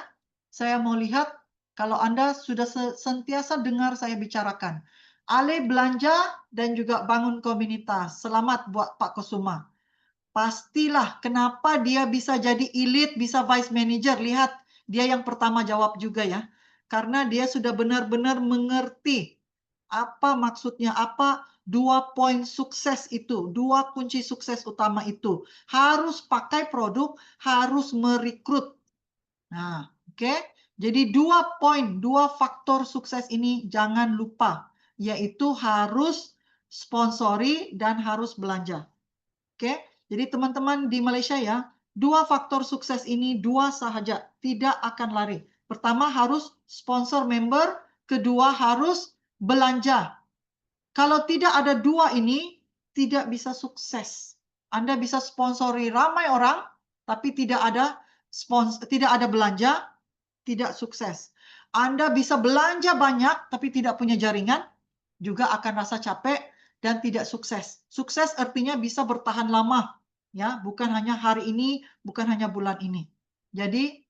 Saya mau lihat kalau Anda sudah sentiasa dengar saya bicarakan. Alih belanja dan juga bangun komunitas. Selamat buat Pak Kusuma. Pastilah kenapa dia bisa jadi elite, bisa vice manager. Lihat, dia yang pertama jawab juga ya. Karena dia sudah benar-benar mengerti apa maksudnya, apa 2 poin sukses itu, 2 kunci sukses utama itu. Harus pakai produk, harus merekrut. Nah, oke. Jadi 2 poin, 2 faktor sukses ini jangan lupa, yaitu harus sponsori dan harus belanja. Oke, jadi teman-teman di Malaysia ya, 2 faktor sukses ini 2 sahaja, tidak akan lari. Pertama harus sponsor member, kedua harus belanja. Kalau tidak ada 2 ini, tidak bisa sukses. Anda bisa sponsori ramai orang, tapi tidak ada belanja, tidak sukses. Anda bisa belanja banyak, tapi tidak punya jaringan, juga akan rasa capek dan tidak sukses. Sukses artinya bisa bertahan lama, ya, bukan hanya hari ini, bukan hanya bulan ini. Jadi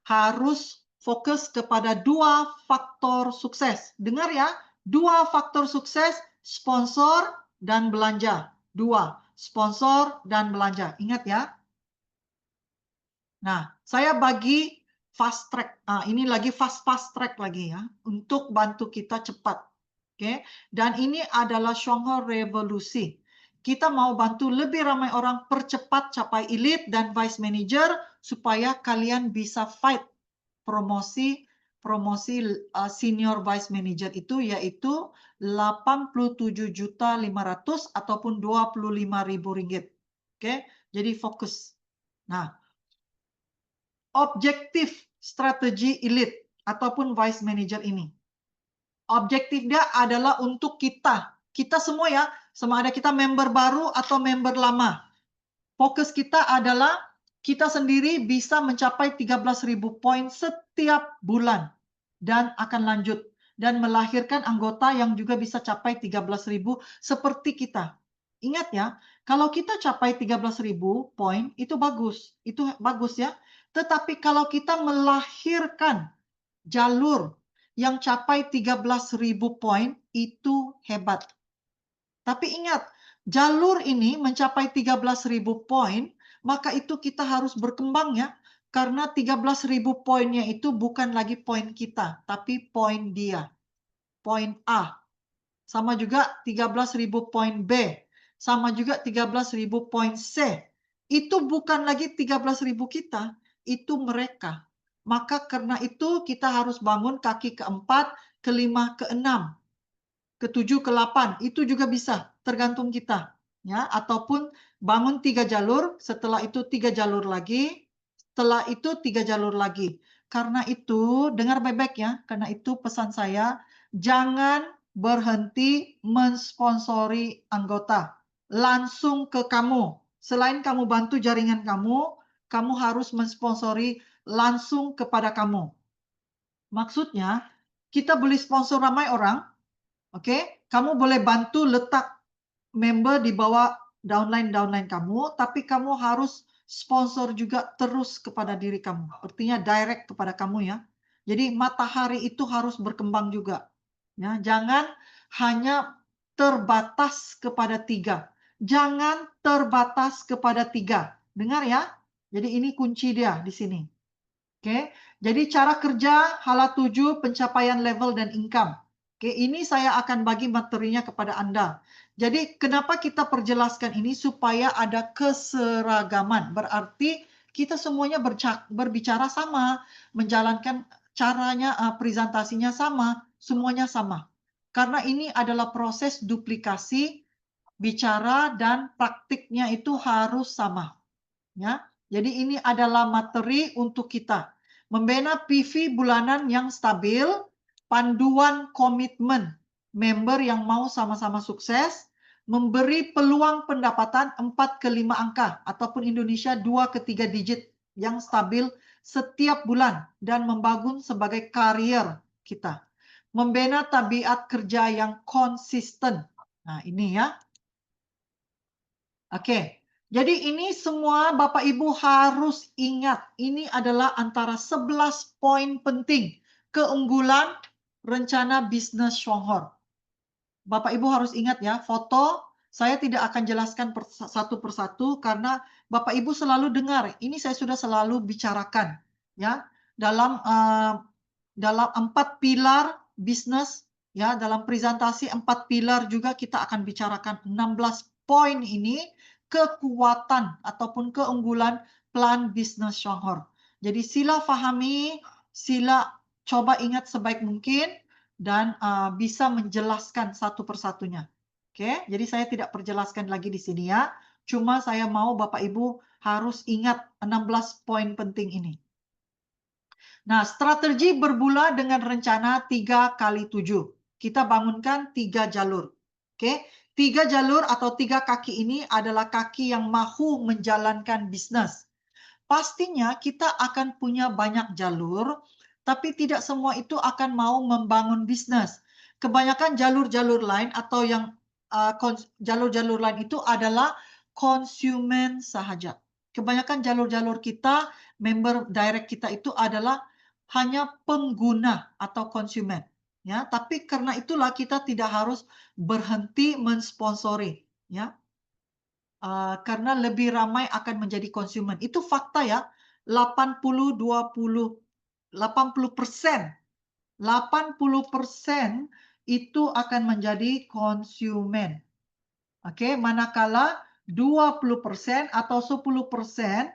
harus fokus kepada 2 faktor sukses. Dengar ya, 2 faktor sukses, sponsor dan belanja. 2, sponsor dan belanja. Ingat ya. Nah, saya bagi fast track. Ini lagi fast track lagi ya, untuk bantu kita cepat. Oke, dan ini adalah Shanghai Revolusi. Kita mau bantu lebih ramai orang percepat capai elite dan vice manager supaya kalian bisa fight promosi senior vice manager itu, yaitu 87.500.000 ataupun Rp25.000. Oke, jadi fokus. Nah, objektif strategi elite ataupun vice manager ini. Objektifnya adalah untuk kita. Kita semua ya, sama ada kita member baru atau member lama. Fokus kita adalah kita sendiri bisa mencapai 13.000 poin setiap bulan dan akan lanjut dan melahirkan anggota yang juga bisa capai 13.000 seperti kita. Ingat ya, kalau kita capai 13.000 poin itu bagus ya. Tetapi kalau kita melahirkan jalur yang capai 13.000 poin itu hebat. Tapi ingat, jalur ini mencapai 13.000 poin, maka itu kita harus berkembang ya. Karena 13.000 poinnya itu bukan lagi poin kita, tapi poin dia. Poin A. Sama juga 13.000 poin B. Sama juga 13.000 poin C. Itu bukan lagi 13.000 kita, itu mereka. Maka karena itu kita harus bangun kaki keempat, kelima, keenam, ke-7, ke-8, itu juga bisa, tergantung kita. Ya, ataupun bangun 3 jalur, setelah itu 3 jalur lagi, setelah itu 3 jalur lagi. Karena itu, dengar baik-baik ya, karena itu pesan saya, jangan berhenti mensponsori anggota. Langsung ke kamu. Selain kamu bantu jaringan kamu harus mensponsori langsung kepada kamu. Maksudnya, kita beli sponsor ramai orang, oke, kamu boleh bantu letak member di bawah downline kamu, tapi kamu harus sponsor juga terus kepada diri kamu. Artinya direct kepada kamu ya. Jadi matahari itu harus berkembang juga. Ya, jangan hanya terbatas kepada 3. Jangan terbatas kepada 3. Dengar ya. Jadi ini kunci dia di sini. Oke, jadi cara kerja hala 7 pencapaian level dan income. Oke, ini saya akan bagi materinya kepada Anda. Jadi kenapa kita perjelaskan ini supaya ada keseragaman. Berarti kita semuanya berbicara sama, menjalankan caranya, presentasinya sama, semuanya sama. Karena ini adalah proses duplikasi bicara dan praktiknya itu harus sama. Ya. Jadi ini adalah materi untuk kita. Membina PV bulanan yang stabil, panduan komitmen member yang mau sama-sama sukses, memberi peluang pendapatan 4 ke 5 angka ataupun Indonesia 2 ke 3 digit yang stabil setiap bulan dan membangun sebagai karier kita. Membina tabiat kerja yang konsisten. Nah, ini ya. Oke. Jadi ini semua Bapak Ibu harus ingat, ini adalah antara 11 poin penting keunggulan rencana bisnis Shonghor. Bapak Ibu harus ingat ya, foto saya tidak akan jelaskan satu persatu karena Bapak Ibu selalu dengar, ini saya sudah selalu bicarakan ya dalam 4 pilar bisnis ya, dalam presentasi 4 pilar juga kita akan bicarakan 16 poin ini kekuatan ataupun keunggulan plan bisnis Shonghor. Jadi sila fahami, sila coba ingat sebaik mungkin dan bisa menjelaskan satu persatunya. Oke, jadi saya tidak perjelaskan lagi di sini ya. Cuma saya mau Bapak Ibu harus ingat 16 poin penting ini. Nah, strategi bermula dengan rencana 3 kali 7. Kita bangunkan 3 jalur. Oke, 3 jalur atau 3 kaki ini adalah kaki yang mahu menjalankan bisnis. Pastinya kita akan punya banyak jalur, tapi tidak semua itu akan mau membangun bisnis. Kebanyakan jalur-jalur lain atau yang jalur-jalur lain itu adalah konsumen sahaja. Kebanyakan jalur-jalur kita, member direct kita itu adalah hanya pengguna atau konsumen. Ya, tapi karena itulah kita tidak harus berhenti mensponsori, ya. Karena lebih ramai akan menjadi konsumen. Itu fakta ya. 80-20, 80%. 80% itu akan menjadi konsumen. Oke, manakala 20% atau 10%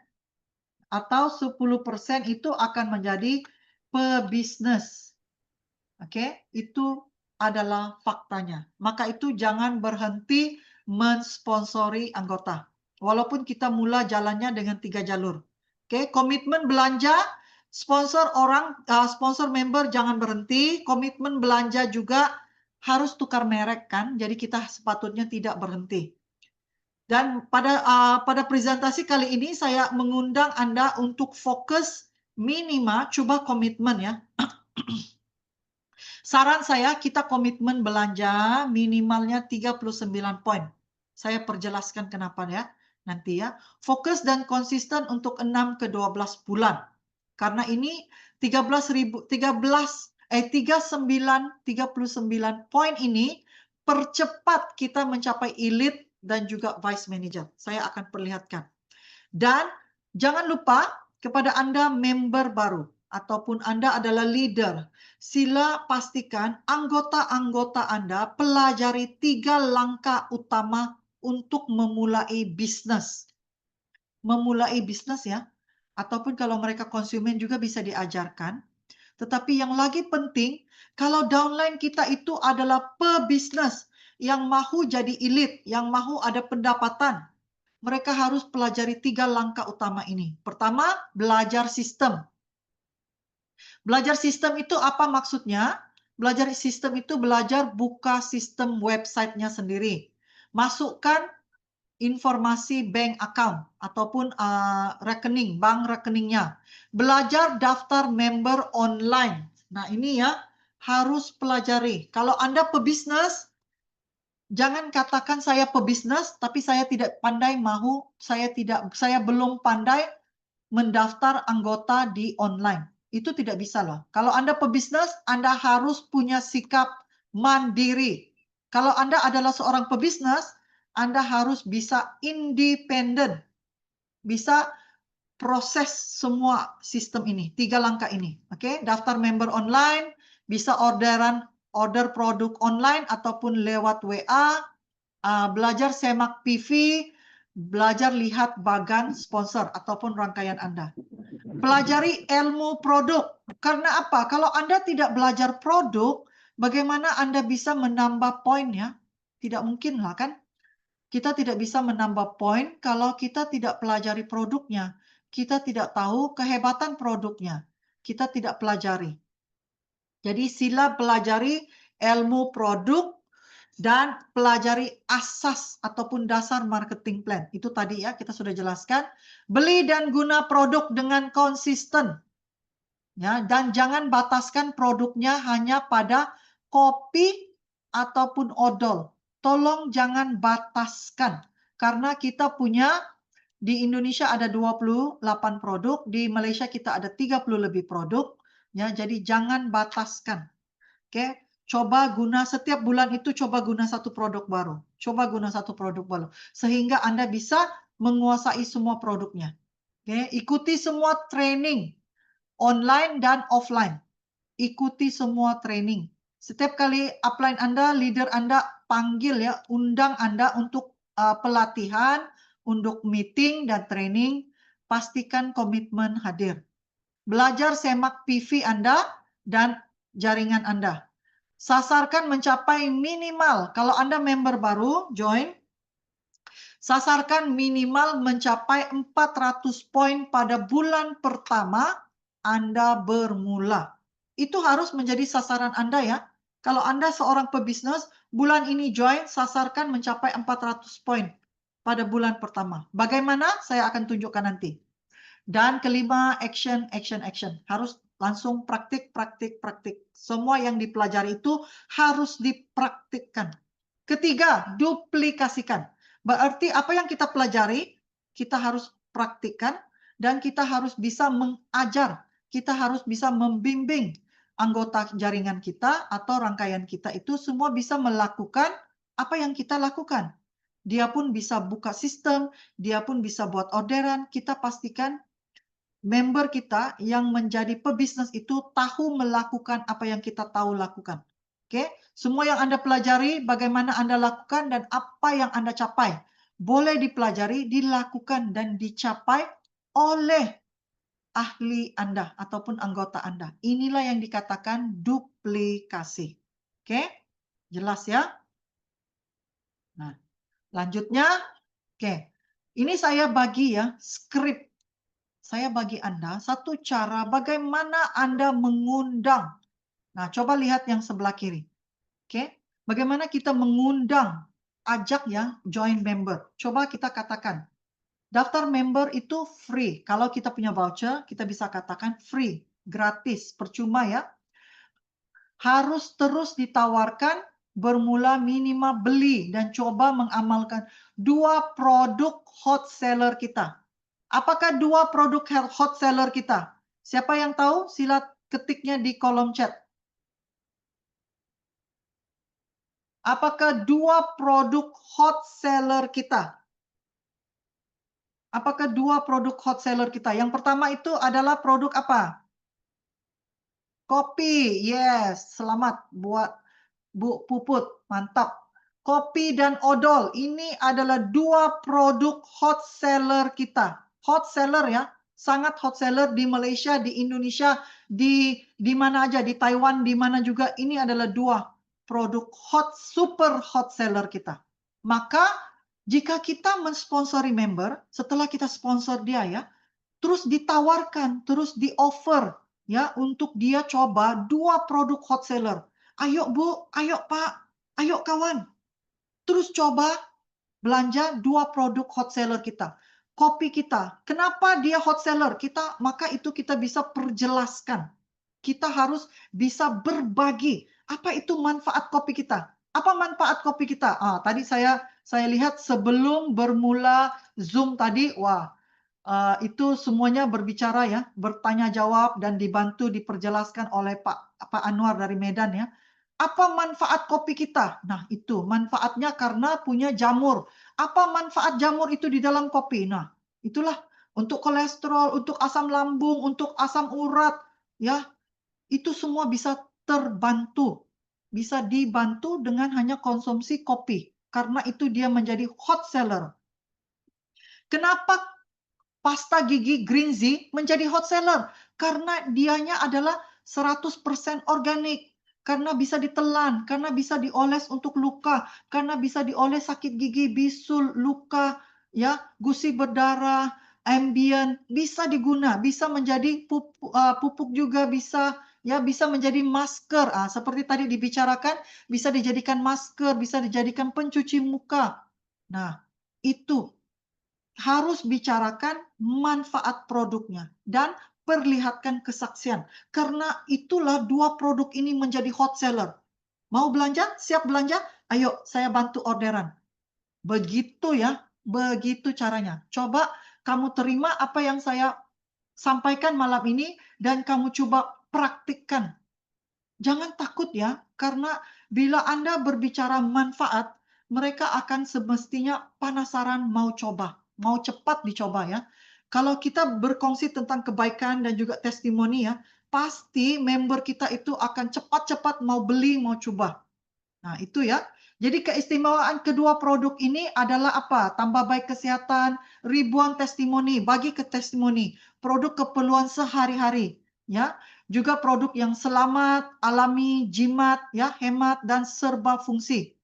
itu akan menjadi pebisnis. Oke, itu adalah faktanya. Maka itu jangan berhenti mensponsori anggota. Walaupun kita mula jalannya dengan 3 jalur. Oke, komitmen belanja, sponsor member jangan berhenti, komitmen belanja juga harus tukar merek kan, jadi kita sepatutnya tidak berhenti. Dan pada presentasi kali ini saya mengundang Anda untuk fokus minimal coba komitmen ya. Saran saya kita komitmen belanja minimalnya 39 poin. Saya perjelaskan kenapa ya nanti ya. Fokus dan konsisten untuk 6 ke 12 bulan. Karena ini 39 poin ini percepat kita mencapai elite dan juga vice manager. Saya akan perlihatkan. Dan jangan lupa kepada Anda member baru ataupun Anda adalah leader, sila pastikan anggota-anggota Anda pelajari 3 langkah utama untuk memulai bisnis. Memulai bisnis ya, ataupun kalau mereka konsumen juga bisa diajarkan. Tetapi yang lagi penting, kalau downline kita itu adalah pebisnis yang mahu jadi elite, yang mahu ada pendapatan, mereka harus pelajari 3 langkah utama ini. Pertama, belajar sistem. Belajar sistem itu apa maksudnya? Belajar sistem itu belajar buka sistem websitenya sendiri. Masukkan informasi bank account ataupun rekening, bank rekeningnya. Belajar daftar member online. Nah, ini ya harus pelajari. Kalau Anda pebisnis, jangan katakan saya pebisnis, tapi saya tidak pandai saya belum pandai mendaftar anggota di online. Itu tidak bisa loh. Kalau Anda pebisnis, Anda harus punya sikap mandiri. Kalau Anda adalah seorang pebisnis, Anda harus bisa independen, bisa proses semua sistem ini, 3 langkah ini. Oke, daftar member online, bisa order produk online ataupun lewat WA, belajar semak PV, belajar lihat bagan sponsor ataupun rangkaian Anda. Pelajari ilmu produk. Karena apa? Kalau Anda tidak belajar produk, bagaimana Anda bisa menambah poin ya? Tidak mungkin lah kan? Kita tidak bisa menambah poin kalau kita tidak pelajari produknya. Kita tidak tahu kehebatan produknya. Kita tidak pelajari. Jadi sila pelajari ilmu produk dan pelajari asas ataupun dasar marketing plan. Itu tadi ya kita sudah jelaskan. Beli dan guna produk dengan konsisten. Ya, dan jangan bataskan produknya hanya pada kopi ataupun odol. Tolong jangan bataskan. Karena kita punya di Indonesia ada 28 produk, di Malaysia kita ada 30 lebih produk. Ya, jadi jangan bataskan. Oke, setiap bulan itu coba guna satu produk baru. Coba guna satu produk baru sehingga Anda bisa menguasai semua produknya. Oke, ikuti semua training online dan offline. Ikuti semua training. Setiap kali upline Anda, leader Anda panggil ya, undang Anda untuk pelatihan, untuk meeting dan training, pastikan komitmen hadir. Belajar semak PV Anda dan jaringan Anda. Sasarkan mencapai minimal, kalau Anda member baru, join, sasarkan minimal mencapai 400 poin pada bulan pertama Anda bermula. Itu harus menjadi sasaran Anda ya. Kalau Anda seorang pebisnis, bulan ini join, sasarkan mencapai 400 poin pada bulan pertama. Bagaimana? Saya akan tunjukkan nanti. Dan kelima, action. Harus Langsung praktik, praktik, praktik. Semua yang dipelajari itu harus dipraktikkan. Ketiga, duplikasikan. Berarti apa yang kita pelajari, kita harus praktikkan dan kita harus bisa mengajar. Kita harus bisa membimbing anggota jaringan kita atau rangkaian kita itu semua bisa melakukan apa yang kita lakukan. Dia pun bisa buka sistem, dia pun bisa buat orderan. Kita pastikan member kita yang menjadi pebisnis itu tahu melakukan apa yang kita tahu lakukan. Oke, semua yang Anda pelajari, bagaimana Anda lakukan dan apa yang Anda capai, boleh dipelajari, dilakukan dan dicapai oleh ahli Anda ataupun anggota Anda. Inilah yang dikatakan duplikasi. Oke, jelas ya? Nah, lanjutnya, oke. Ini saya bagi ya skrip. Saya bagi Anda satu cara bagaimana Anda mengundang. Nah, coba lihat yang sebelah kiri. Oke, bagaimana kita mengundang, ajak ya, join member. Coba kita katakan, daftar member itu free. Kalau kita punya voucher, kita bisa katakan free, gratis, percuma ya. Harus terus ditawarkan, bermula minimal beli dan coba mengamalkan 2 produk hot seller kita. Apakah 2 produk hot seller kita? Siapa yang tahu? Sila ketiknya di kolom chat. Apakah 2 produk hot seller kita? Apakah 2 produk hot seller kita? Yang pertama itu adalah produk apa? Kopi. Yes, selamat buat Bu Puput, mantap. Kopi dan odol, ini adalah 2 produk hot seller kita. Hot seller ya, sangat hot seller di Malaysia, di Indonesia, di mana aja, di Taiwan, di mana juga, ini adalah 2 produk super hot seller kita. Maka jika kita mensponsori member, setelah kita sponsor dia ya, terus ditawarkan, terus di-offer ya untuk dia coba 2 produk hot seller. Ayo Bu, ayo Pak, ayo kawan. Terus coba belanja 2 produk hot seller kita. Kopi kita, kenapa dia hot seller? Maka itu kita bisa perjelaskan. Kita harus bisa berbagi. Apa itu manfaat kopi kita? Apa manfaat kopi kita? Tadi saya lihat sebelum bermula Zoom tadi, wah, itu semuanya berbicara ya, bertanya jawab dan dibantu diperjelaskan oleh Pak Anwar dari Medan ya. Apa manfaat kopi kita? Nah, itu manfaatnya karena punya jamur. Apa manfaat jamur itu di dalam kopi? Nah, itulah untuk kolesterol, untuk asam lambung, untuk asam urat, ya, itu semua bisa terbantu. Bisa dibantu dengan hanya konsumsi kopi. Karena itu dia menjadi hot seller. Kenapa pasta gigi Greenzy menjadi hot seller? Karena dianya adalah 100% organik. Karena bisa ditelan, karena bisa dioles untuk luka, karena bisa dioles sakit gigi, bisul, luka, ya, gusi berdarah, ambien, bisa bisa menjadi pupuk juga bisa, ya, bisa menjadi masker. Seperti tadi dibicarakan, bisa dijadikan masker, bisa dijadikan pencuci muka. Nah, itu harus bicarakan manfaat produknya dan perlihatkan kesaksian. Karena itulah 2 produk ini menjadi hot seller. Mau belanja? Siap belanja? Ayo, saya bantu orderan. Begitu ya, begitu caranya. Coba kamu terima apa yang saya sampaikan malam ini dan kamu coba praktikkan. Jangan takut ya, karena bila Anda berbicara manfaat, mereka akan semestinya penasaran mau coba, mau cepat dicoba ya. Kalau kita berkongsi tentang kebaikan dan juga testimoni ya, pasti member kita itu akan cepat-cepat mau beli, mau coba. Nah, itu ya. Jadi keistimewaan kedua produk ini adalah apa? Tambah baik kesehatan, ribuan testimoni, bagi ke testimoni, produk keperluan sehari-hari, ya. Juga produk yang selamat, alami, jimat, ya, hemat dan serba fungsi.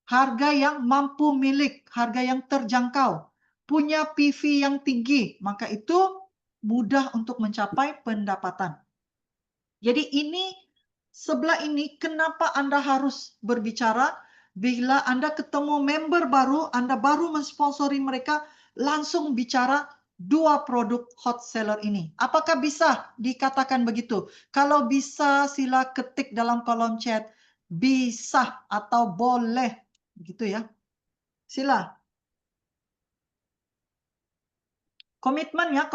Harga yang mampu milik, harga yang terjangkau, punya PV yang tinggi, maka itu mudah untuk mencapai pendapatan. Jadi ini sebelah ini kenapa Anda harus berbicara bila Anda ketemu member baru, Anda baru mensponsori mereka, langsung bicara dua produk hot seller ini. Apakah bisa dikatakan begitu? Kalau bisa, sila ketik dalam kolom chat. Bisa atau boleh. Begitu ya. Sila. Komitmennya,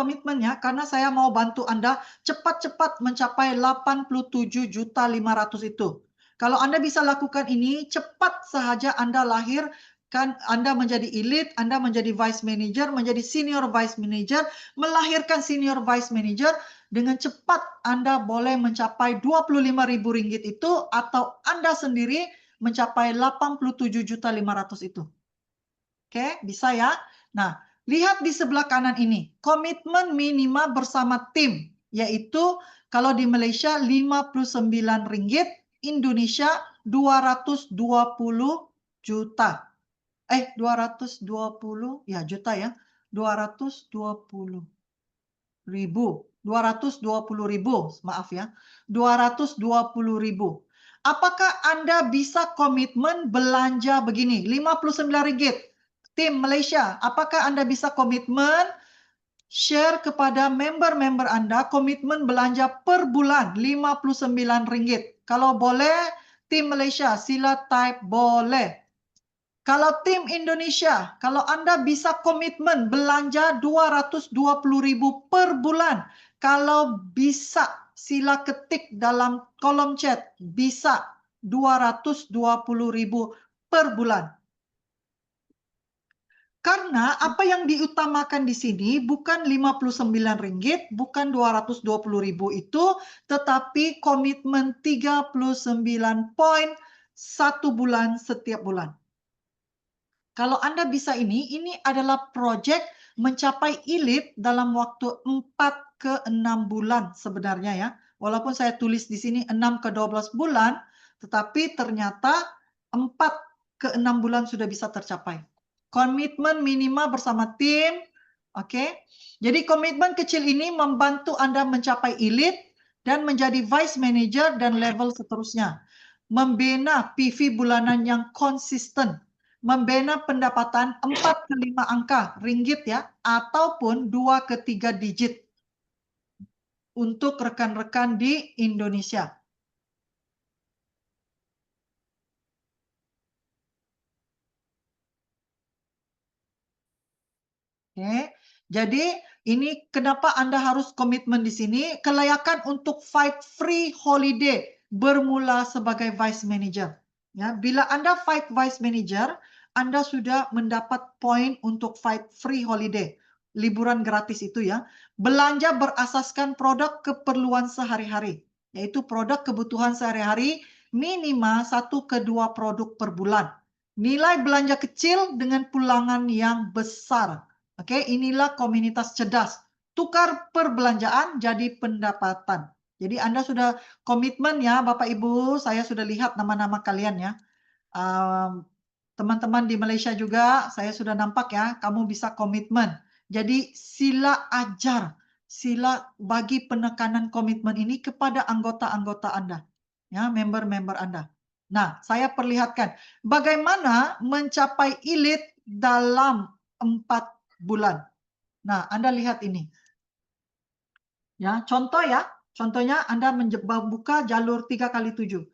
karena saya mau bantu Anda cepat-cepat mencapai 87.500.000 itu. Kalau Anda bisa lakukan ini, cepat saja Anda lahirkan, Anda menjadi elite, Anda menjadi vice manager, menjadi senior vice manager, melahirkan senior vice manager, dengan cepat Anda boleh mencapai 25.000 ringgit itu, atau Anda sendiri mencapai 87.500.000 itu. Oke, bisa ya? Nah, lihat di sebelah kanan ini, komitmen minimal bersama tim, yaitu kalau di Malaysia 59 ringgit, Indonesia 220 juta. 220 ya juta ya. 220 ribu. 220.000, maaf ya. 220.000. Apakah Anda bisa komitmen belanja begini, 59 ringgit? Tim Malaysia, apakah Anda bisa komitmen share kepada member-member Anda komitmen belanja per bulan 59 ringgit? Kalau boleh, tim Malaysia sila type boleh. Kalau tim Indonesia, kalau Anda bisa komitmen belanja 220.000 per bulan, kalau bisa sila ketik dalam kolom chat, bisa 220.000 per bulan. Karena apa yang diutamakan di sini bukan 59 ringgit, bukan 220.000 itu, tetapi komitmen 39 poin 1 bulan setiap bulan. Kalau Anda bisa ini adalah proyek mencapai elite dalam waktu 4 ke 6 bulan sebenarnya ya. Walaupun saya tulis di sini 6 ke 12 bulan, tetapi ternyata 4 ke 6 bulan sudah bisa tercapai. Komitmen minimal bersama tim, oke. Jadi komitmen kecil ini membantu Anda mencapai elite dan menjadi vice manager dan level seterusnya. Membina PV bulanan yang konsisten, membina pendapatan 4 ke 5 angka ringgit ya, ataupun 2 ke 3 digit untuk rekan-rekan di Indonesia. Oke, jadi ini kenapa Anda harus komitmen di sini, kelayakan untuk fight free holiday bermula sebagai vice manager. Ya, bila Anda fight vice manager, Anda sudah mendapat poin untuk fight free holiday, liburan gratis itu ya. Belanja berasaskan produk keperluan sehari-hari, yaitu produk kebutuhan sehari-hari minimal 1 ke 2 produk per bulan. Nilai belanja kecil dengan pulangan yang besar. Oke, inilah komunitas cerdas. Tukar perbelanjaan jadi pendapatan. Jadi Anda sudah komitmen ya, Bapak Ibu, saya sudah lihat nama-nama kalian ya. Teman-teman di Malaysia juga, saya sudah nampak ya, kamu bisa komitmen. Jadi sila ajar, sila bagi penekanan komitmen ini kepada anggota-anggota Anda, ya, member-member Anda. Nah, saya perlihatkan bagaimana mencapai elite dalam 4 bulan. Nah, Anda lihat ini. Ya, contohnya Anda buka jalur 3x7.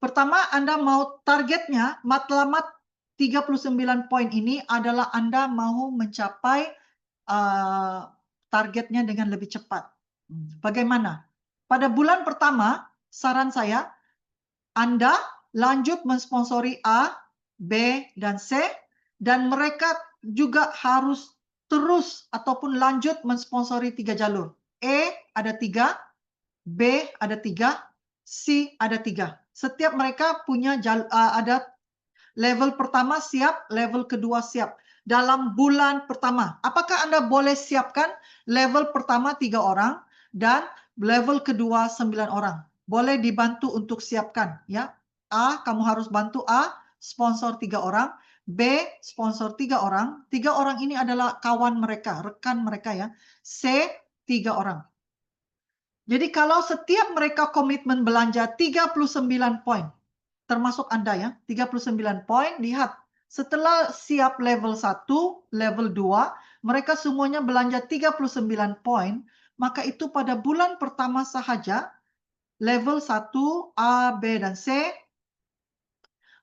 Pertama, Anda mau targetnya matlamat 39 poin ini adalah Anda mau mencapai targetnya dengan lebih cepat. Bagaimana? Pada bulan pertama, saran saya, Anda lanjut mensponsori A, B, dan C, dan mereka juga harus terus ataupun lanjut mensponsori 3 jalur. E ada 3, B ada 3, C ada 3. Setiap mereka punya ada level pertama siap, level kedua siap. Dalam bulan pertama, apakah Anda boleh siapkan level pertama 3 orang dan level kedua 9 orang? Boleh dibantu untuk siapkan ya. A, kamu harus bantu A, sponsor 3 orang. B, sponsor 3 orang. 3 orang ini adalah kawan mereka, rekan mereka ya. C, 3 orang. Jadi kalau setiap mereka komitmen belanja 39 poin, termasuk Anda ya, 39 poin, lihat. Setelah siap level 1, level 2, mereka semuanya belanja 39 poin, maka itu pada bulan pertama sahaja, level 1, A, B, dan C,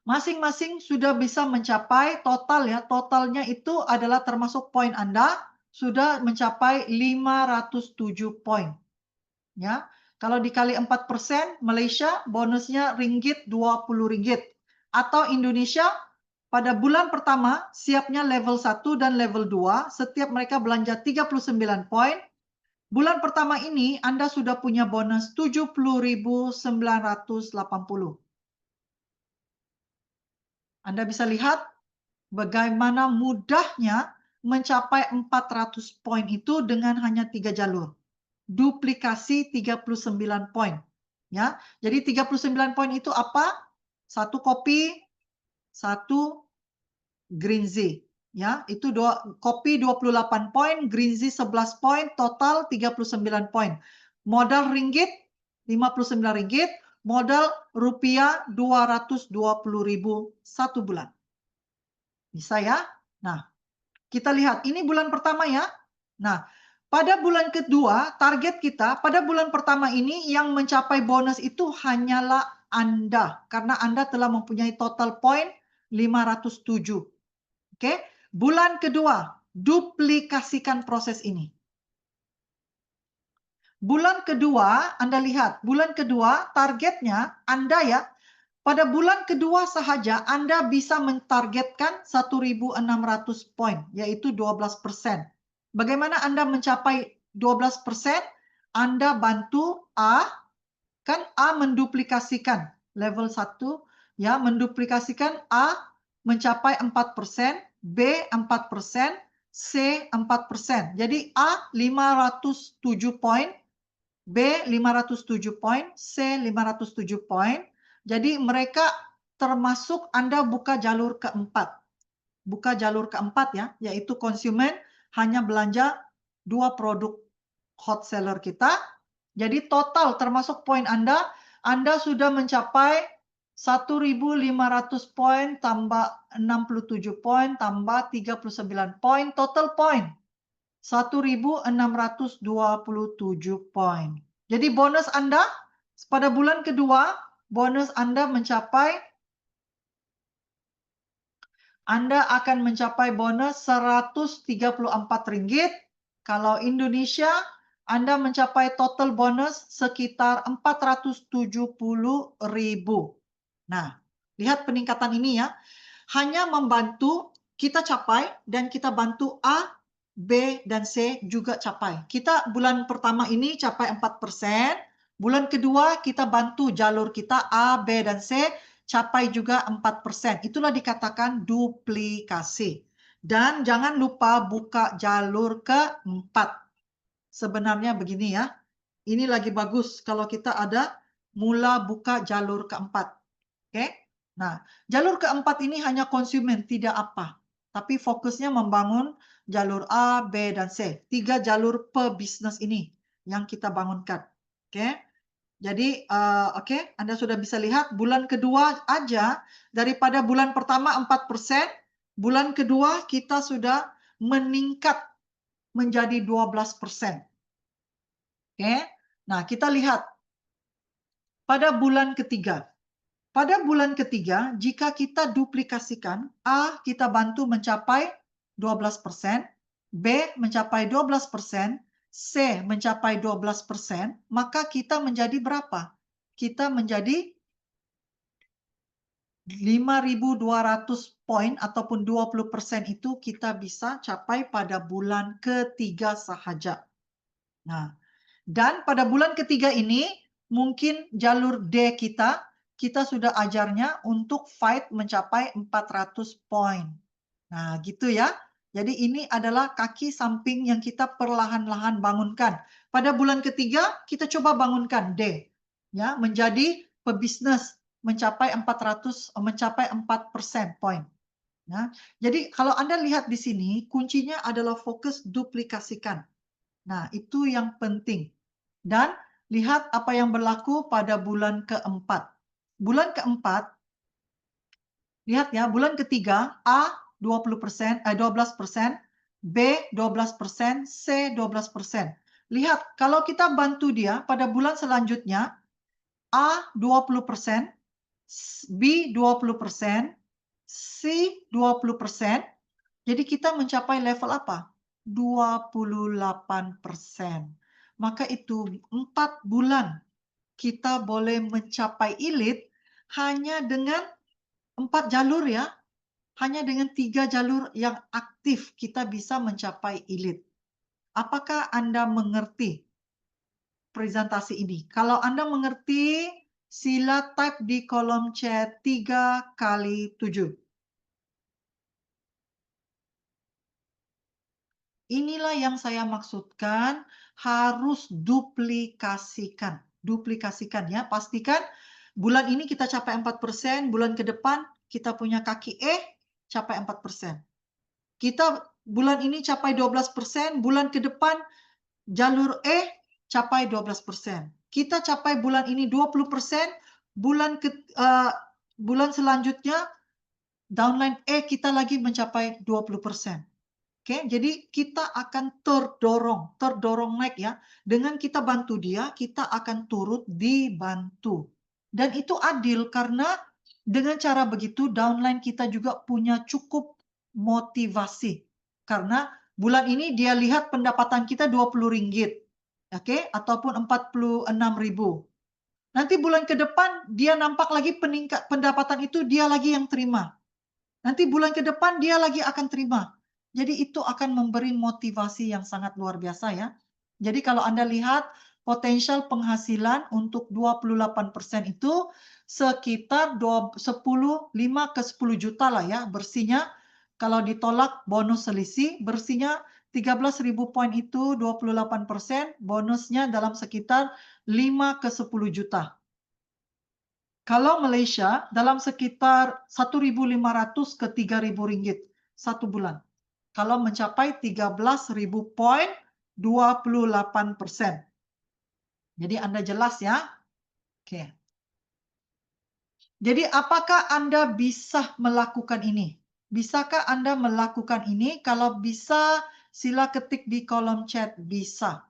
masing-masing sudah bisa mencapai total ya, totalnya itu adalah termasuk poin Anda, sudah mencapai 507 poin. Ya, kalau dikali 4%, Malaysia bonusnya ringgit 20 ringgit. Atau Indonesia pada bulan pertama siapnya level 1 dan level 2, setiap mereka belanja 39 poin. Bulan pertama ini Anda sudah punya bonus 70.980. Anda bisa lihat bagaimana mudahnya mencapai 400 poin itu dengan hanya 3 jalur. Duplikasi 39 poin. Ya, jadi 39 poin itu apa? Satu kopi, satu green Z. Ya, itu kopi 28 poin, green Z 11 poin, total 39 poin. Modal ringgit 59 ringgit, modal rupiah 220.000 satu bulan. Bisa ya? Nah, kita lihat ini bulan pertama ya. Nah, pada bulan kedua target kita pada bulan pertama ini yang mencapai bonus itu hanyalah Anda karena Anda telah mempunyai total poin 507. Oke, bulan kedua duplikasikan proses ini. Bulan kedua Anda lihat, bulan kedua targetnya Anda ya pada bulan kedua sahaja Anda bisa mentargetkan 1.600 poin, yaitu 12%. Bagaimana Anda mencapai 12%? Anda bantu A, kan A menduplikasikan level 1, ya, menduplikasikan A mencapai 4%, B 4%, C 4%. Jadi A 507 poin, B 507 poin, C 507 poin. Jadi mereka termasuk Anda buka jalur keempat. Buka jalur keempat ya, yaitu konsumen hanya belanja 2 produk hot seller kita. Jadi total termasuk poin Anda sudah mencapai 1.500 poin tambah 67 poin tambah 39 poin, total poin 1.627 poin. Jadi bonus Anda pada bulan kedua, bonus Anda akan mencapai bonus Rp134. Kalau Indonesia, Anda mencapai total bonus sekitar 470.000. Nah, lihat peningkatan ini ya. Hanya membantu kita capai dan kita bantu A, B, dan C juga capai. Kita bulan pertama ini capai 4%, bulan kedua kita bantu jalur kita A, B, dan C capai juga 4%. Itulah dikatakan duplikasi. Dan jangan lupa buka jalur keempat. Sebenarnya begini ya, ini lagi bagus kalau kita ada mula buka jalur keempat. Oke? Nah, jalur keempat ini hanya konsumen, tidak apa. Tapi fokusnya membangun jalur A, B, dan C. 3 jalur pebisnis ini yang kita bangunkan. Oke? Jadi, oke, Anda sudah bisa lihat bulan kedua aja, daripada bulan pertama 4%, bulan kedua kita sudah meningkat menjadi 12%. Oke? Nah, kita lihat pada bulan ketiga. Pada bulan ketiga, jika kita duplikasikan, A kita bantu mencapai 12%, B mencapai 12%, C mencapai 12%, maka kita menjadi berapa? Kita menjadi 5.200 poin ataupun 20% itu kita bisa capai pada bulan ketiga sahaja. Nah, dan pada bulan ketiga ini, mungkin jalur D kita sudah ajarnya untuk fight mencapai 400 poin. Nah, gitu ya. Jadi ini adalah kaki samping yang kita perlahan-lahan bangunkan. Pada bulan ketiga, kita coba bangunkan D. Ya, menjadi pebisnis mencapai 4% poin. Nah, jadi kalau Anda lihat di sini, kuncinya adalah fokus duplikasikan. Nah, itu yang penting. Dan lihat apa yang berlaku pada bulan keempat. Bulan keempat, lihat ya, bulan ketiga A 12%, B 12%, C 12%. Lihat, kalau kita bantu dia pada bulan selanjutnya, A 20%, B 20%, C 20%, jadi kita mencapai level apa? 28%. Maka itu 4 bulan kita boleh mencapai elite hanya dengan 4 jalur ya, hanya dengan 3 jalur yang aktif kita bisa mencapai elite. Apakah Anda mengerti presentasi ini? Kalau Anda mengerti, sila type di kolom chat 3x7. Inilah yang saya maksudkan harus duplikasikan. Duplikasikan ya, pastikan bulan ini kita capai 4%, bulan ke depan kita punya kaki E capai 4%. Kita bulan ini capai 12%, bulan ke depan jalur E capai 12%. Kita capai bulan ini 20%, bulan selanjutnya downline E kita lagi mencapai 20%. Oke, jadi kita akan terdorong naik ya. Dengan kita bantu dia, kita akan turut dibantu. Dan itu adil karena dengan cara begitu downline kita juga punya cukup motivasi. Karena bulan ini dia lihat pendapatan kita Rp20, oke, ataupun 46.000. Nanti bulan ke depan dia nampak lagi peningkat pendapatan itu dia lagi yang terima. Nanti bulan ke depan dia lagi akan terima. Jadi itu akan memberi motivasi yang sangat luar biasa ya. Jadi kalau Anda lihat potensial penghasilan untuk 28% itu sekitar 5 ke 10 juta lah ya bersihnya. Kalau ditolak bonus selisih, bersihnya 13.000 poin itu 28%, bonusnya dalam sekitar 5 ke 10 juta. Kalau Malaysia dalam sekitar 1.500 ke 3.000 ringgit satu bulan. Kalau mencapai 13.000 poin, 28%. Jadi Anda jelas ya? Oke. Jadi apakah Anda bisa melakukan ini? Bisakah Anda melakukan ini? Kalau bisa, sila ketik di kolom chat bisa.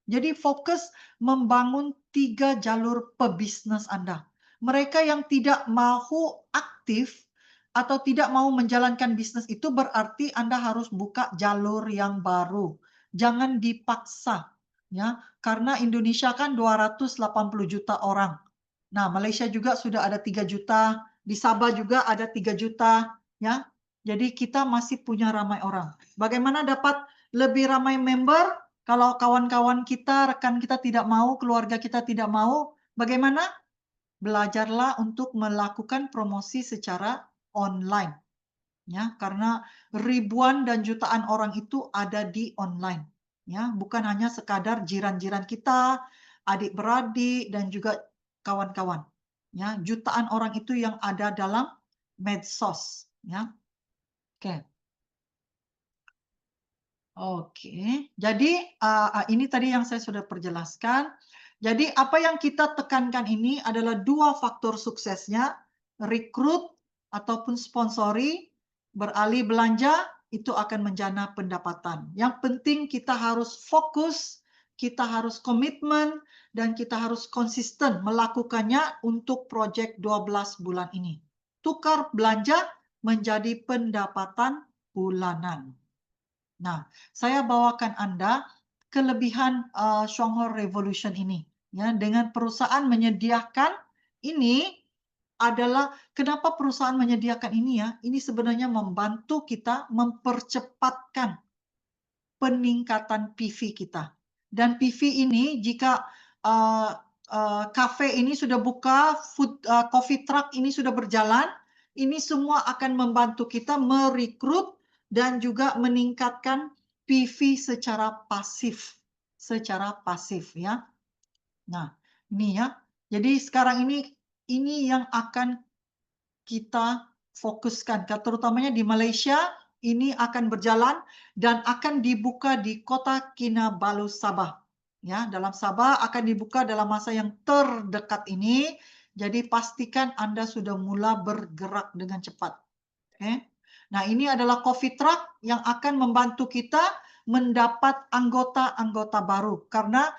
Jadi fokus membangun 3 jalur pebisnis Anda. Mereka yang tidak mau aktif atau tidak mau menjalankan bisnis itu berarti Anda harus buka jalur yang baru. Jangan dipaksa, ya. Karena Indonesia kan 280 juta orang. Nah, Malaysia juga sudah ada 3 juta, di Sabah juga ada 3 juta, ya. Jadi kita masih punya ramai orang. Bagaimana dapat lebih ramai member? Kalau kawan-kawan kita, rekan kita tidak mau, keluarga kita tidak mau, bagaimana? Belajarlah untuk melakukan promosi secara online. Ya, karena ribuan dan jutaan orang itu ada di online. Ya, bukan hanya sekadar jiran-jiran kita, adik-beradik dan juga kawan-kawan. Ya, jutaan orang itu yang ada dalam medsos. Ya, oke. Oke, jadi ini tadi yang saya sudah perjelaskan. Jadi apa yang kita tekankan ini adalah 2 faktor suksesnya, rekrut ataupun sponsori, beralih belanja, itu akan menjana pendapatan. Yang penting kita harus fokus, kita harus komitmen, dan kita harus konsisten melakukannya untuk proyek 12 bulan ini. Tukar belanja menjadi pendapatan bulanan. Nah, saya bawakan Anda kelebihan Shanghai Revolution ini. Ya, dengan perusahaan menyediakan ini adalah kenapa perusahaan menyediakan ini ya? Ini sebenarnya membantu kita mempercepatkan peningkatan PV kita. Dan PV ini jika kafe ini sudah buka, coffee truck ini sudah berjalan, ini semua akan membantu kita merekrut dan juga meningkatkan PV secara pasif. Secara pasif ya. Nah, ini ya. Jadi sekarang ini yang akan kita fokuskan, terutamanya di Malaysia, ini akan berjalan dan akan dibuka di Kota Kinabalu, Sabah. Ya, dalam Sabah akan dibuka dalam masa yang terdekat ini. Jadi pastikan Anda sudah mula bergerak dengan cepat. Oke. Nah, ini adalah coffee truck yang akan membantu kita mendapat anggota-anggota baru. Karena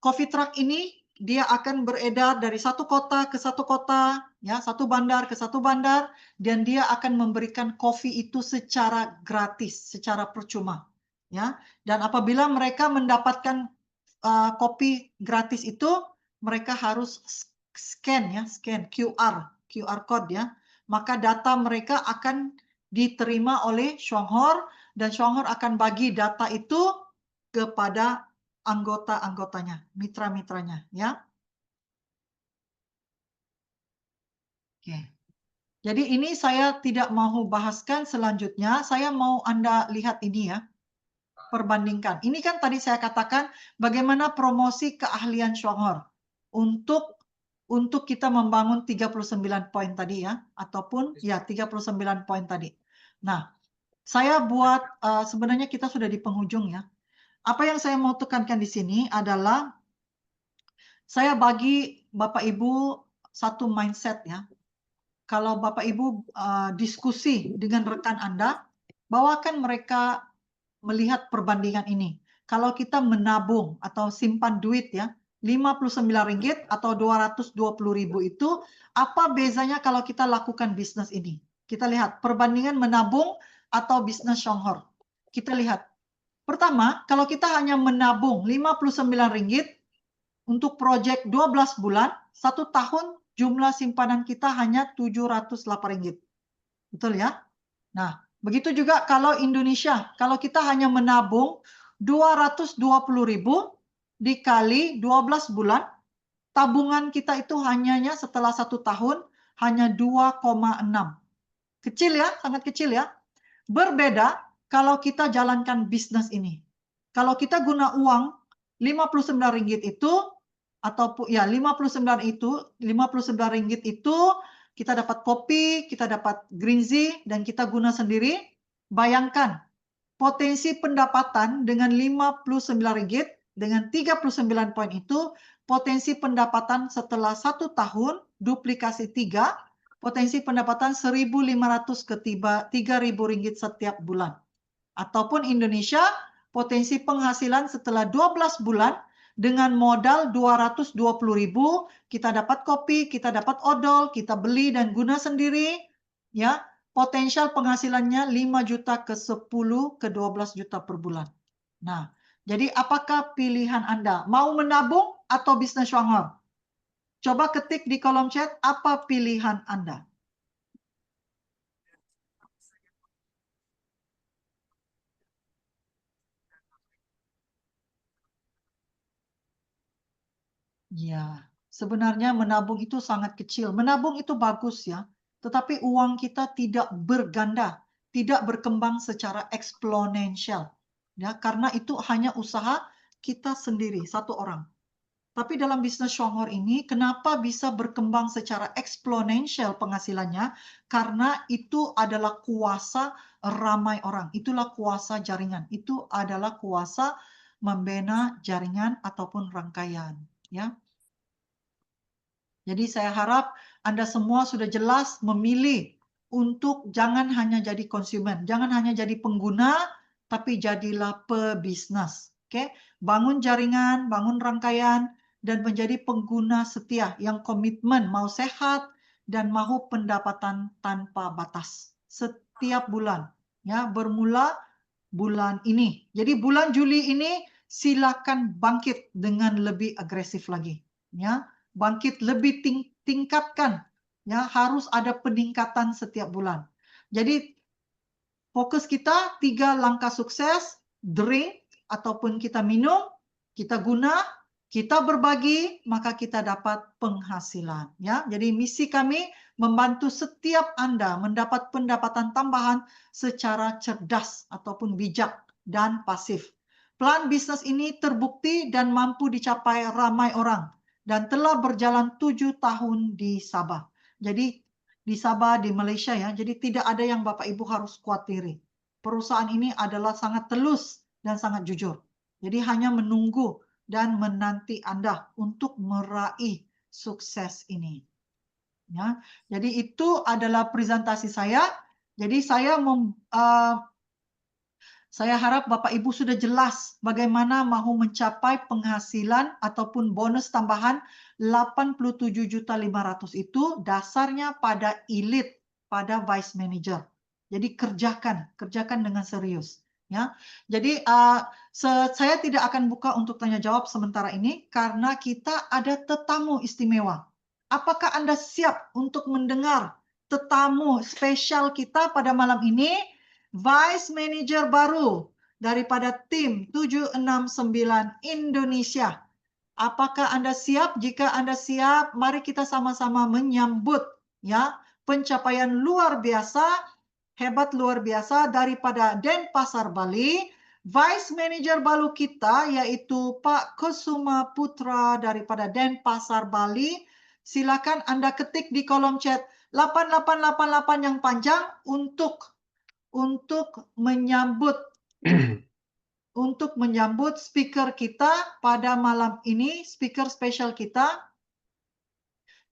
coffee truck ini dia akan beredar dari satu kota ke satu kota, ya, satu bandar ke satu bandar, dan dia akan memberikan kopi itu secara gratis, secara percuma, ya. Dan apabila mereka mendapatkan kopi gratis itu, mereka harus scan ya, scan QR code ya. Maka data mereka akan diterima oleh Shuanghor dan Shuanghor akan bagi data itu kepada anggota-anggotanya, mitra-mitranya ya. Oke. Jadi ini saya tidak mau bahaskan selanjutnya, saya mau Anda lihat ini ya. Perbandingkan. Ini kan tadi saya katakan bagaimana promosi keahlian Shuanghor untuk kita membangun 39 poin tadi ya, ataupun ya 39 poin tadi. Nah, saya buat sebenarnya kita sudah di penghujung ya. Apa yang saya mau tekankan di sini adalah saya bagi Bapak Ibu satu mindset ya. Kalau Bapak Ibu diskusi dengan rekan Anda, bawakan mereka melihat perbandingan ini. Kalau kita menabung atau simpan duit ya, Rp59 atau Rp220.000 itu, apa bezanya kalau kita lakukan bisnis ini? Kita lihat perbandingan menabung atau bisnis Shuanghor. Kita lihat. Pertama, kalau kita hanya menabung Rp59 untuk proyek 12 bulan, 1 tahun jumlah simpanan kita hanya Rp708. Betul ya? Nah, begitu juga kalau Indonesia, kalau kita hanya menabung 220.000 dikali 12 bulan, tabungan kita itu hanya setelah 1 tahun hanya 2,6. Kecil ya, sangat kecil ya. Berbeda kalau kita jalankan bisnis ini. Kalau kita guna uang Rp59 itu ataupun ya Rp59 itu kita dapat kopi, kita dapat green tea dan kita guna sendiri. Bayangkan potensi pendapatan dengan Rp59 dengan 39 poin itu, potensi pendapatan setelah 1 tahun duplikasi 3, potensi pendapatan Rp1.500 ke Rp3.000 setiap bulan. Ataupun Indonesia, potensi penghasilan setelah 12 bulan dengan modal Rp220.000, kita dapat kopi, kita dapat odol, kita beli dan guna sendiri, ya. Potensial penghasilannya 5 juta ke 10 ke 12 juta per bulan. Nah, jadi apakah pilihan Anda? Mau menabung atau bisnis Shuanghor? Coba ketik di kolom chat apa pilihan Anda. Ya, sebenarnya menabung itu sangat kecil. Menabung itu bagus ya, tetapi uang kita tidak berganda, tidak berkembang secara eksponensial. Ya, karena itu hanya usaha kita sendiri, satu orang. Tapi dalam bisnis Shuanghor ini, kenapa bisa berkembang secara eksponensial penghasilannya? Karena itu adalah kuasa ramai orang. Itulah kuasa jaringan. Itu adalah kuasa membina jaringan ataupun rangkaian. Ya. Jadi saya harap Anda semua sudah jelas memilih untuk jangan hanya jadi konsumen, jangan hanya jadi pengguna, tapi jadilah pebisnis. Oke, bangun jaringan, bangun rangkaian, dan menjadi pengguna setia yang komitmen, mau sehat dan mau pendapatan tanpa batas setiap bulan. Ya, bermula bulan ini. Jadi bulan Juli ini silakan bangkit dengan lebih agresif lagi. Ya, bangkit lebih tingkatkan ya, harus ada peningkatan setiap bulan. Jadi fokus kita 3 langkah sukses, drink ataupun kita minum, kita guna, kita berbagi, maka kita dapat penghasilan ya. Jadi misi kami membantu setiap Anda mendapat pendapatan tambahan secara cerdas ataupun bijak dan pasif. Plan bisnis ini terbukti dan mampu dicapai ramai orang dan telah berjalan 7 tahun di Sabah. Jadi di Sabah, di Malaysia ya. Jadi tidak ada yang Bapak Ibu harus khawatiri. Perusahaan ini adalah sangat telus dan sangat jujur. Jadi hanya menunggu dan menanti Anda untuk meraih sukses ini. Ya. Jadi itu adalah presentasi saya. Jadi saya harap Bapak Ibu sudah jelas bagaimana mau mencapai penghasilan ataupun bonus tambahan 87.500.000 itu dasarnya pada elit, pada vice manager. Jadi kerjakan dengan serius, ya. Jadi saya tidak akan buka untuk tanya jawab sementara ini karena kita ada tetamu istimewa. Apakah Anda siap untuk mendengar tetamu spesial kita pada malam ini? Vice Manager baru daripada tim 769 Indonesia. Apakah Anda siap? Jika Anda siap, mari kita sama-sama menyambut ya pencapaian luar biasa, hebat luar biasa daripada Denpasar Bali. Vice Manager baru kita yaitu Pak Kusuma Putra daripada Denpasar Bali. Silakan Anda ketik di kolom chat 8888 yang panjang untuk menyambut speaker kita pada malam ini, speaker spesial kita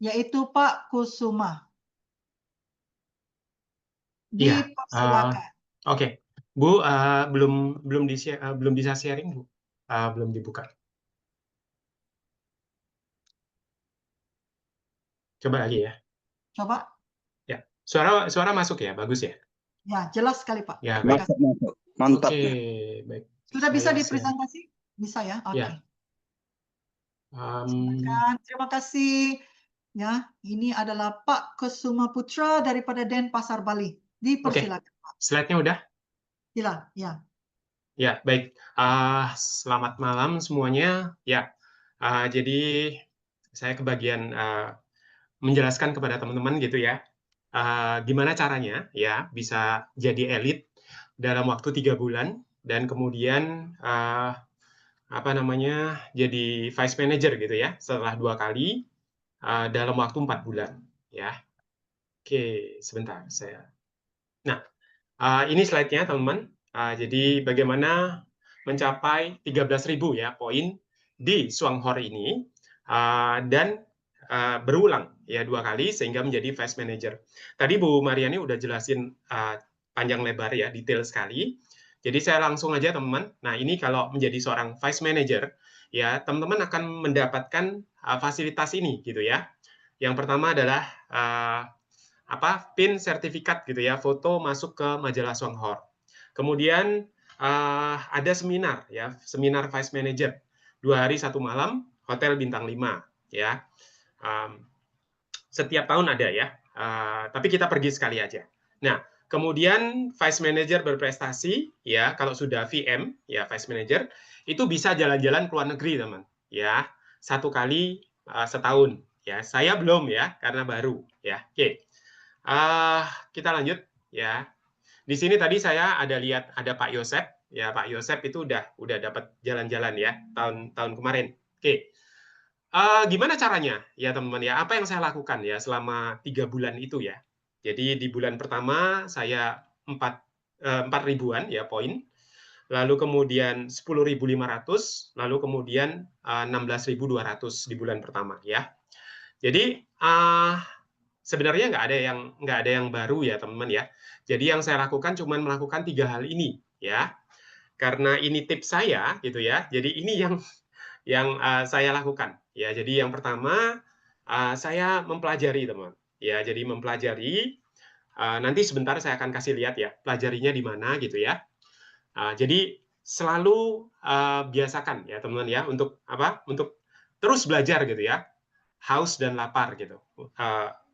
yaitu Pak Kusuma. Iya, Dipersilakan. oke. Bu, belum bisa sharing, Bu. Belum dibuka. Coba lagi ya. Coba. Ya, suara masuk ya, bagus ya? Ya, jelas sekali Pak. Ya, Terima baik. kasih. Mantap. Oke, baik. Sudah bisa Saya dipresentasi? Bisa ya? Oke. Ya. Silakan. Terima kasih. Ya, ini adalah Pak Kusuma Putra daripada Denpasar Bali. Dipersilakan. Slide-nya udah? Silakan. Ya. Ya, baik. Selamat malam semuanya. Ya, jadi saya kebagian menjelaskan kepada teman-teman gitu ya, gimana caranya ya bisa jadi elit dalam waktu 3 bulan dan kemudian jadi vice manager gitu ya setelah 2 kali dalam waktu 4 bulan ya. Oke, sebentar saya. Nah, ini slide-nya teman-teman. Jadi bagaimana mencapai 13.000 ya poin di Swanghor ini dan berulang ya 2 kali sehingga menjadi vice manager. Tadi Bu Mariani udah jelasin panjang lebar ya, detail sekali. Jadi saya langsung aja teman-teman. Nah, ini kalau menjadi seorang vice manager ya, teman-teman akan mendapatkan fasilitas ini gitu ya. Yang pertama adalah PIN sertifikat gitu ya, foto masuk ke majalah Swanghor. Kemudian ada seminar ya, seminar vice manager 2 hari 1 malam, hotel bintang 5 ya. Setiap tahun ada ya, tapi kita pergi sekali aja. Nah, kemudian vice manager berprestasi ya, kalau sudah VM ya vice manager itu bisa jalan-jalan ke luar negeri teman ya, 1 kali setahun ya. Saya belum ya karena baru ya. Oke. Kita lanjut ya. Di sini tadi saya ada lihat ada Pak Yosep ya, Pak Yosep itu udah dapat jalan-jalan ya tahun kemarin. Oke. Gimana caranya ya teman-teman ya? Apa yang saya lakukan ya selama 3 bulan itu ya? Jadi di bulan pertama saya 4 ribuan ya poin, lalu kemudian 10.500, lalu kemudian 16.200 di bulan pertama ya. Jadi sebenarnya nggak ada yang baru ya teman-teman ya. Jadi yang saya lakukan cuma melakukan 3 hal ini ya. Karena ini tips saya gitu ya. Jadi ini yang saya lakukan ya. Jadi yang pertama saya mempelajari teman. Ya, jadi mempelajari. Nanti sebentar saya akan kasih lihat ya pelajarinya di mana gitu ya. Jadi selalu biasakan ya teman-teman ya untuk Untuk terus belajar gitu ya. Haus dan lapar gitu.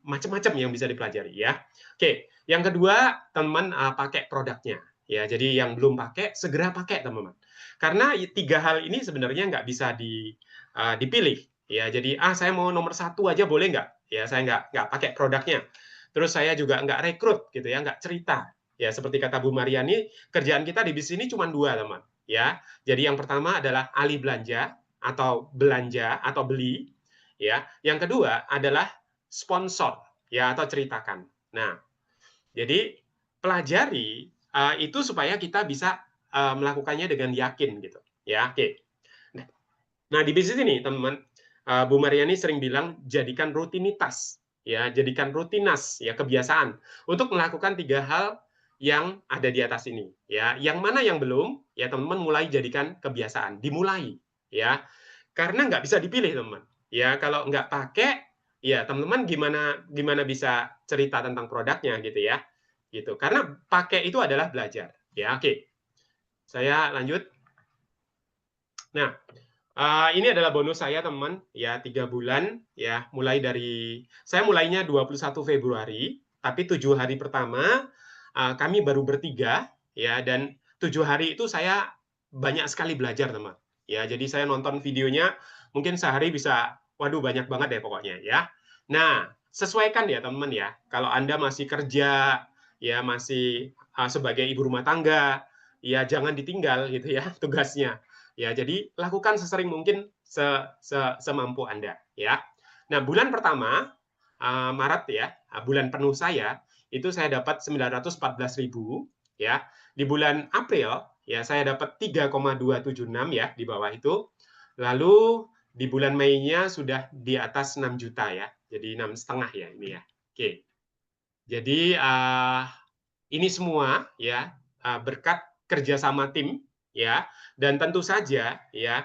Macam-macam yang bisa dipelajari ya. Oke, yang kedua teman-teman pakai produknya ya. Jadi yang belum pakai segera pakai teman-teman. Karena 3 hal ini sebenarnya nggak bisa dipilih ya. Jadi saya mau nomor 1 aja boleh nggak? Ya saya nggak pakai produknya. Terus saya juga nggak rekrut gitu ya, nggak cerita. Ya seperti kata Bu Mariani, kerjaan kita di bisnis ini cuma 2 teman ya. Jadi yang pertama adalah ahli belanja atau beli ya. Yang kedua adalah sponsor ya atau ceritakan. Nah, jadi pelajari itu supaya kita bisa melakukannya dengan yakin gitu ya. Oke. Nah, di bisnis ini teman-teman, Bu Mariani sering bilang jadikan rutinitas ya, jadikan rutinitas, ya, kebiasaan untuk melakukan 3 hal yang ada di atas ini, ya. Yang mana yang belum, ya teman-teman mulai jadikan kebiasaan, dimulai, ya. Karena nggak bisa dipilih, teman. Ya, kalau nggak pakai, ya teman-teman gimana bisa cerita tentang produknya gitu ya. Gitu. Karena pakai itu adalah belajar. Ya, oke. Saya lanjut. Nah, ini adalah bonus saya, teman, ya 3 bulan, ya mulai dari saya mulainya 21 Februari, tapi 7 hari pertama kami baru bertiga, ya, dan 7 hari itu saya banyak sekali belajar, teman. Ya, jadi saya nonton videonya mungkin sehari bisa, waduh banyak banget deh pokoknya, ya. Nah, sesuaikan ya, teman ya. Kalau Anda masih kerja, ya masih sebagai ibu rumah tangga, ya jangan ditinggal gitu ya tugasnya. Ya, jadi lakukan sesering mungkin semampu Anda, ya. Nah, bulan pertama Maret ya, bulan penuh saya itu saya dapat 914.000 ya. Di bulan April ya saya dapat 3,276 ya di bawah itu. Lalu di bulan Mei-nya sudah di atas 6 juta ya. Jadi 6,5 ya ini ya. Oke. Jadi ini semua ya berkat kerjasama tim ya, dan tentu saja ya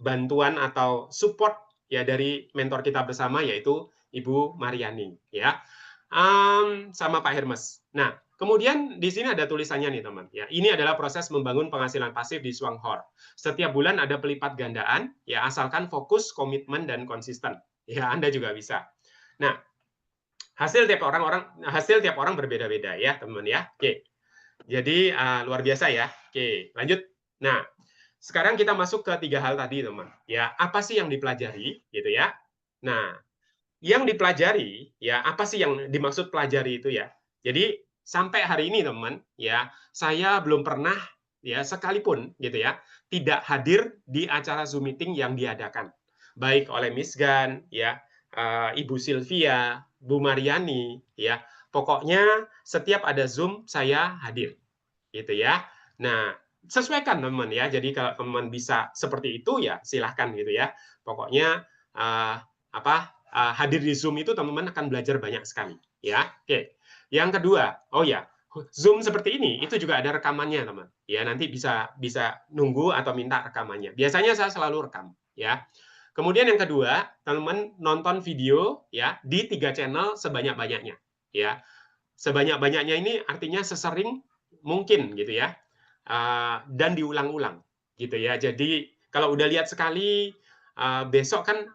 bantuan atau support ya dari mentor kita bersama yaitu Ibu Mariani ya, sama Pak Hermes. Nah, kemudian di sini ada tulisannya nih teman ya. Ini adalah proses membangun penghasilan pasif di Swanghor. Setiap bulan ada pelipat gandaan ya, asalkan fokus, komitmen dan konsisten. Ya, Anda juga bisa. Nah, hasil tiap orang berbeda-beda ya teman ya. Oke, jadi luar biasa ya. Oke, lanjut. Nah, sekarang kita masuk ke 3 hal tadi teman ya. Apa sih yang dipelajari gitu ya? Nah, yang dipelajari ya, apa sih yang dimaksud pelajari itu ya? Jadi sampai hari ini teman ya, saya belum pernah ya sekalipun gitu ya tidak hadir di acara Zoom meeting yang diadakan baik oleh Miss Gan ya, Ibu Sylvia, Bu Mariani ya. Pokoknya setiap ada Zoom saya hadir gitu ya. Nah, sesuaikan teman ya. Jadi kalau teman bisa seperti itu ya silahkan gitu ya. Pokoknya hadir di Zoom itu teman-teman akan belajar banyak sekali ya. Oke. Yang kedua, oh ya, Zoom seperti ini itu juga ada rekamannya teman. Ya nanti bisa nunggu atau minta rekamannya. Biasanya saya selalu rekam ya. Kemudian yang kedua, teman-teman nonton video ya di 3 channel sebanyak-banyaknya ya. Sebanyak-banyaknya ini artinya sesering mungkin gitu ya. Dan diulang-ulang gitu ya. Jadi kalau udah lihat sekali besok kan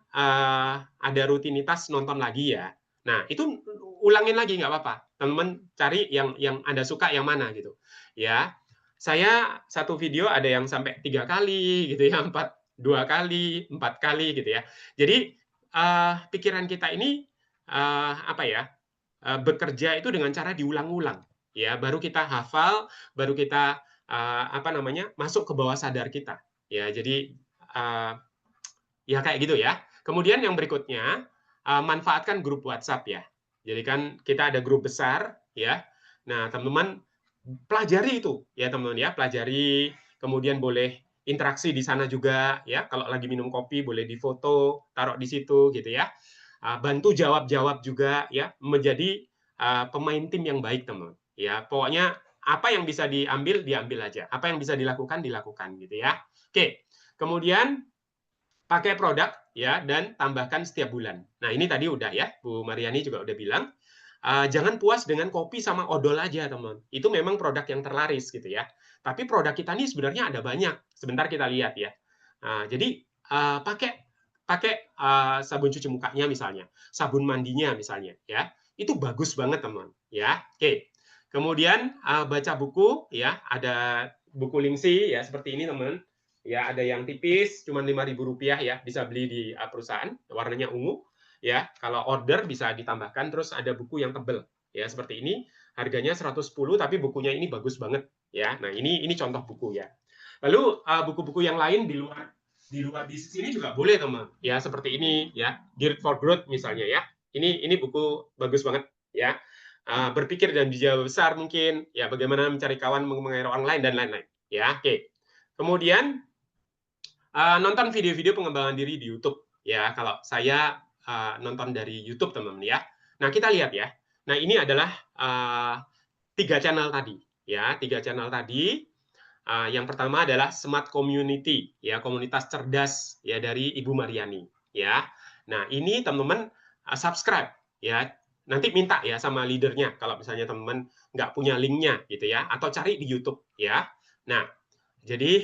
ada rutinitas nonton lagi ya. Nah, itu ulangin lagi nggak apa-apa. Teman-teman cari yang Anda suka yang mana gitu. Ya. Saya satu video ada yang sampai 3 kali gitu ya, 2 kali, 4 kali gitu ya. Jadi pikiran kita ini bekerja itu dengan cara diulang-ulang ya, baru kita hafal, baru kita masuk ke bawah sadar kita ya. Jadi ya kayak gitu ya. Kemudian yang berikutnya manfaatkan grup WhatsApp ya. Jadi kan kita ada grup besar ya. Nah, teman-teman pelajari itu ya teman-teman ya, pelajari, kemudian boleh interaksi di sana juga ya. Kalau lagi minum kopi boleh difoto, taruh di situ gitu ya. Bantu jawab-jawab juga ya, menjadi pemain tim yang baik teman. Ya, pokoknya apa yang bisa diambil aja. Apa yang bisa dilakukan gitu ya. Oke. Kemudian pakai produk ya dan tambahkan setiap bulan. Nah, ini tadi udah ya, Bu Mariani juga udah bilang. Jangan puas dengan kopi sama odol aja, teman. Itu memang produk yang terlaris gitu ya. Tapi produk kita ini sebenarnya ada banyak. Sebentar kita lihat ya. Jadi pakai sabun cuci mukanya misalnya, sabun mandinya misalnya ya. Itu bagus banget, teman. Ya. Oke. Kemudian baca buku ya, ada buku Lingxi ya seperti ini, teman. Ya, ada yang tipis cuma Rp5.000 ya, bisa beli di perusahaan, warnanya ungu. Ya, kalau order bisa ditambahkan. Terus ada buku yang tebel ya seperti ini, harganya 110 tapi bukunya ini bagus banget ya. Nah, ini contoh buku ya. Lalu buku-buku yang lain di luar di sini juga boleh teman ya, seperti ini ya, Geared for Growth misalnya ya. Ini buku bagus banget ya. Berpikir dan bijak besar mungkin ya, bagaimana mencari kawan, mengayomi orang lain dan lain-lain ya. Oke. Kemudian nonton video-video pengembangan diri di YouTube ya. Kalau saya nonton dari YouTube, teman-teman ya. Nah, kita lihat ya. Nah, ini adalah 3 channel tadi ya, 3 channel tadi. Yang pertama adalah Smart Community ya, komunitas cerdas ya dari Ibu Mariani ya. Nah, ini teman-teman subscribe ya. Nanti minta ya sama leadernya kalau misalnya teman-teman nggak punya linknya gitu ya, atau cari di YouTube ya. Nah, jadi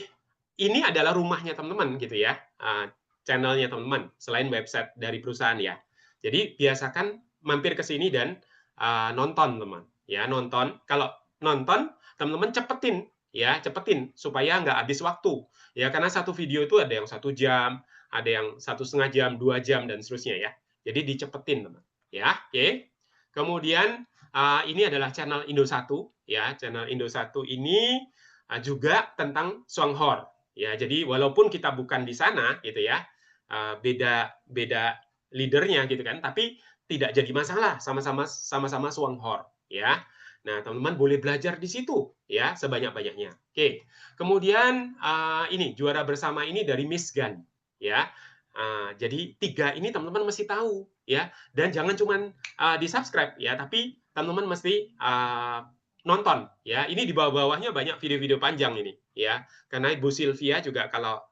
ini adalah rumahnya teman-teman gitu ya, channelnya teman-teman selain website dari perusahaan ya. Jadi biasakan mampir ke sini dan nonton teman ya, nonton. Kalau nonton teman-teman cepetin supaya nggak habis waktu ya, karena satu video itu ada yang 1 jam, ada yang 1,5 jam, 2 jam dan seterusnya ya. Jadi dicepetin teman ya. Oke. Kemudian ini adalah channel Indo 1 ya, channel Indo 1 ini juga tentang Songhor ya. Jadi walaupun kita bukan di sana gitu ya, beda leadernya gitu kan, tapi tidak jadi masalah, sama-sama Songhor ya. Nah, teman-teman boleh belajar di situ ya sebanyak-banyaknya. Oke. Kemudian ini juara bersama ini dari Miss Gan ya. Jadi 3 ini teman-teman mesti tahu ya, dan jangan cuman di-subscribe ya, tapi teman-teman mesti nonton ya. Ini di bawah-bawahnya banyak video-video panjang ini ya. Karena Ibu Sylvia juga kalau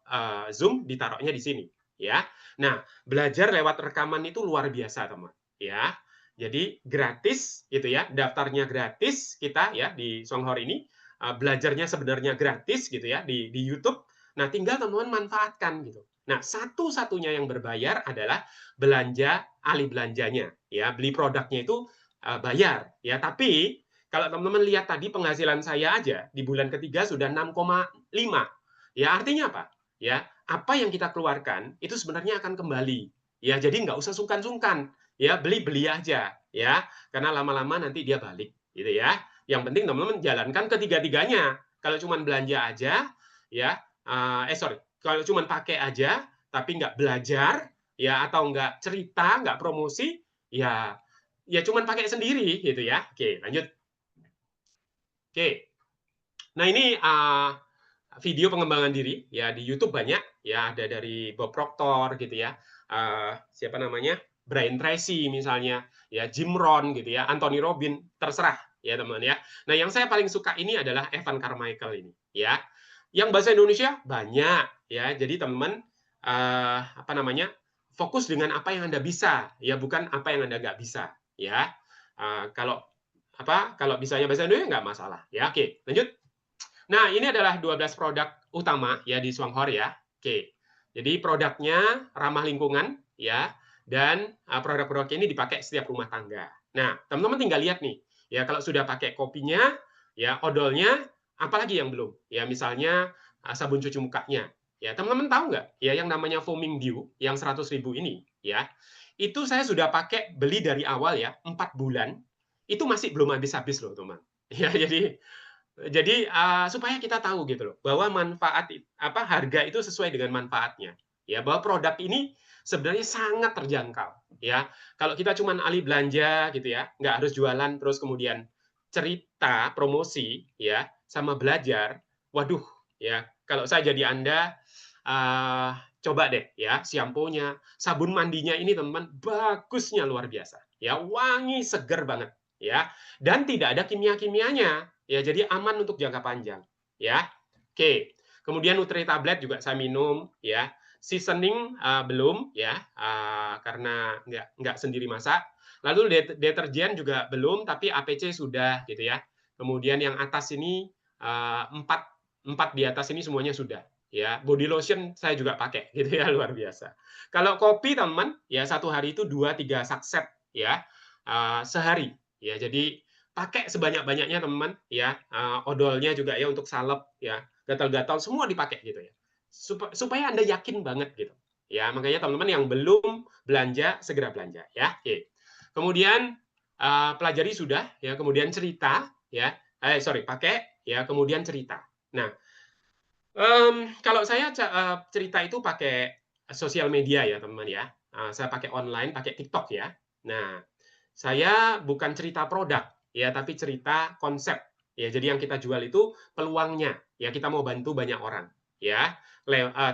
Zoom ditaruhnya di sini ya. Nah, belajar lewat rekaman itu luar biasa, teman ya. Jadi gratis gitu ya, daftarnya gratis kita ya di Songhor ini, belajarnya sebenarnya gratis gitu ya di YouTube. Nah, tinggal teman-teman manfaatkan gitu. Nah, satu-satunya yang berbayar adalah belanja ahli belanjanya ya, beli produknya itu bayar ya. Tapi kalau teman-teman lihat tadi penghasilan saya aja di bulan ketiga sudah 6,5. Ya, artinya apa? Ya, apa yang kita keluarkan itu sebenarnya akan kembali. Ya, jadi nggak usah sungkan-sungkan. Ya, beli-beli aja ya, karena lama-lama nanti dia balik gitu ya. Yang penting teman-teman jalankan ketiga-tiganya. Kalau cuma belanja aja ya, kalau cuma pakai aja tapi nggak belajar ya, atau nggak cerita, nggak promosi, ya cuma pakai sendiri gitu ya. Oke, lanjut. Oke. Nah, ini video pengembangan diri ya di YouTube banyak ya, ada dari Bob Proctor gitu ya, siapa namanya, Brian Tracy misalnya ya, Jim Rohn gitu ya, Anthony Robbins, terserah ya teman-teman ya. Nah, yang saya paling suka ini adalah Evan Carmichael ini ya, yang bahasa Indonesia banyak ya. Jadi teman-teman apa namanya, fokus dengan apa yang Anda bisa ya, bukan apa yang Anda nggak bisa ya. Kalau misalnya bahasa Indonesia nggak masalah ya. Oke, lanjut. Nah, ini adalah 12 produk utama ya di Songhor ya. Oke. Jadi produknya ramah lingkungan ya, dan produk-produk ini dipakai setiap rumah tangga. Nah, teman-teman tinggal lihat nih. Ya, kalau sudah pakai kopinya, ya odolnya, apalagi yang belum? Ya, misalnya sabun cuci mukanya. Ya, teman-teman tahu nggak? Ya, yang namanya Foaming Dew yang 100.000 ini, ya. Itu saya sudah pakai, beli dari awal ya, 4 bulan. Itu masih belum habis-habis loh, teman. Ya, jadi supaya kita tahu gitu loh, bahwa harga itu sesuai dengan manfaatnya. Ya, bahwa produk ini sebenarnya sangat terjangkau. Ya, kalau kita cuma ahli belanja gitu ya, nggak harus jualan terus kemudian cerita, promosi, ya, sama belajar. Waduh, ya, kalau saya jadi Anda, coba deh ya, shampoo-nya, sabun mandinya ini teman-teman, bagusnya luar biasa. Ya, wangi, seger banget. Ya, dan tidak ada kimia-kimianya. Ya, jadi aman untuk jangka panjang. Ya, oke. Kemudian Nutri tablet juga saya minum. Ya, seasoning belum ya, karena nggak sendiri masak. Lalu deterjen juga belum, tapi APC sudah gitu ya. Kemudian yang atas ini 4 di atas ini semuanya sudah. Ya, body lotion saya juga pakai gitu ya, luar biasa. Kalau kopi teman, ya 1 hari itu 2-3 sakset ya, sehari. Ya, jadi pakai sebanyak-banyaknya teman-teman ya, odolnya juga ya untuk salep ya, gatal-gatal semua dipakai gitu ya, supaya Anda yakin banget gitu ya. Makanya teman-teman yang belum belanja segera belanja ya. Oke. Kemudian pelajari sudah ya, kemudian cerita ya, pakai ya, kemudian cerita. Nah, kalau saya cerita itu pakai sosial media ya teman-teman ya, saya pakai online, pakai TikTok ya. Nah, saya bukan cerita produk ya, tapi cerita konsep ya. Jadi yang kita jual itu peluangnya ya, kita mau bantu banyak orang ya.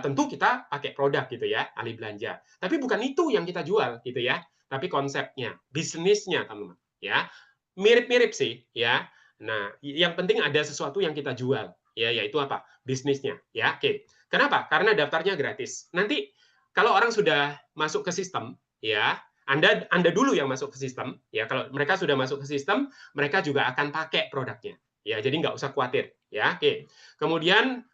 Tentu kita pakai produk gitu ya, ahli belanja. Tapi bukan itu yang kita jual gitu ya, tapi konsepnya, bisnisnya teman-teman ya. Mirip-mirip sih ya. Nah, yang penting ada sesuatu yang kita jual ya, yaitu apa? Bisnisnya ya. Oke. Kenapa? Karena daftarnya gratis. Nanti kalau orang sudah masuk ke sistem ya, Anda dulu yang masuk ke sistem ya. Kalau mereka sudah masuk ke sistem, mereka juga akan pakai produknya. Ya, jadi nggak usah khawatir ya. Oke. Kemudian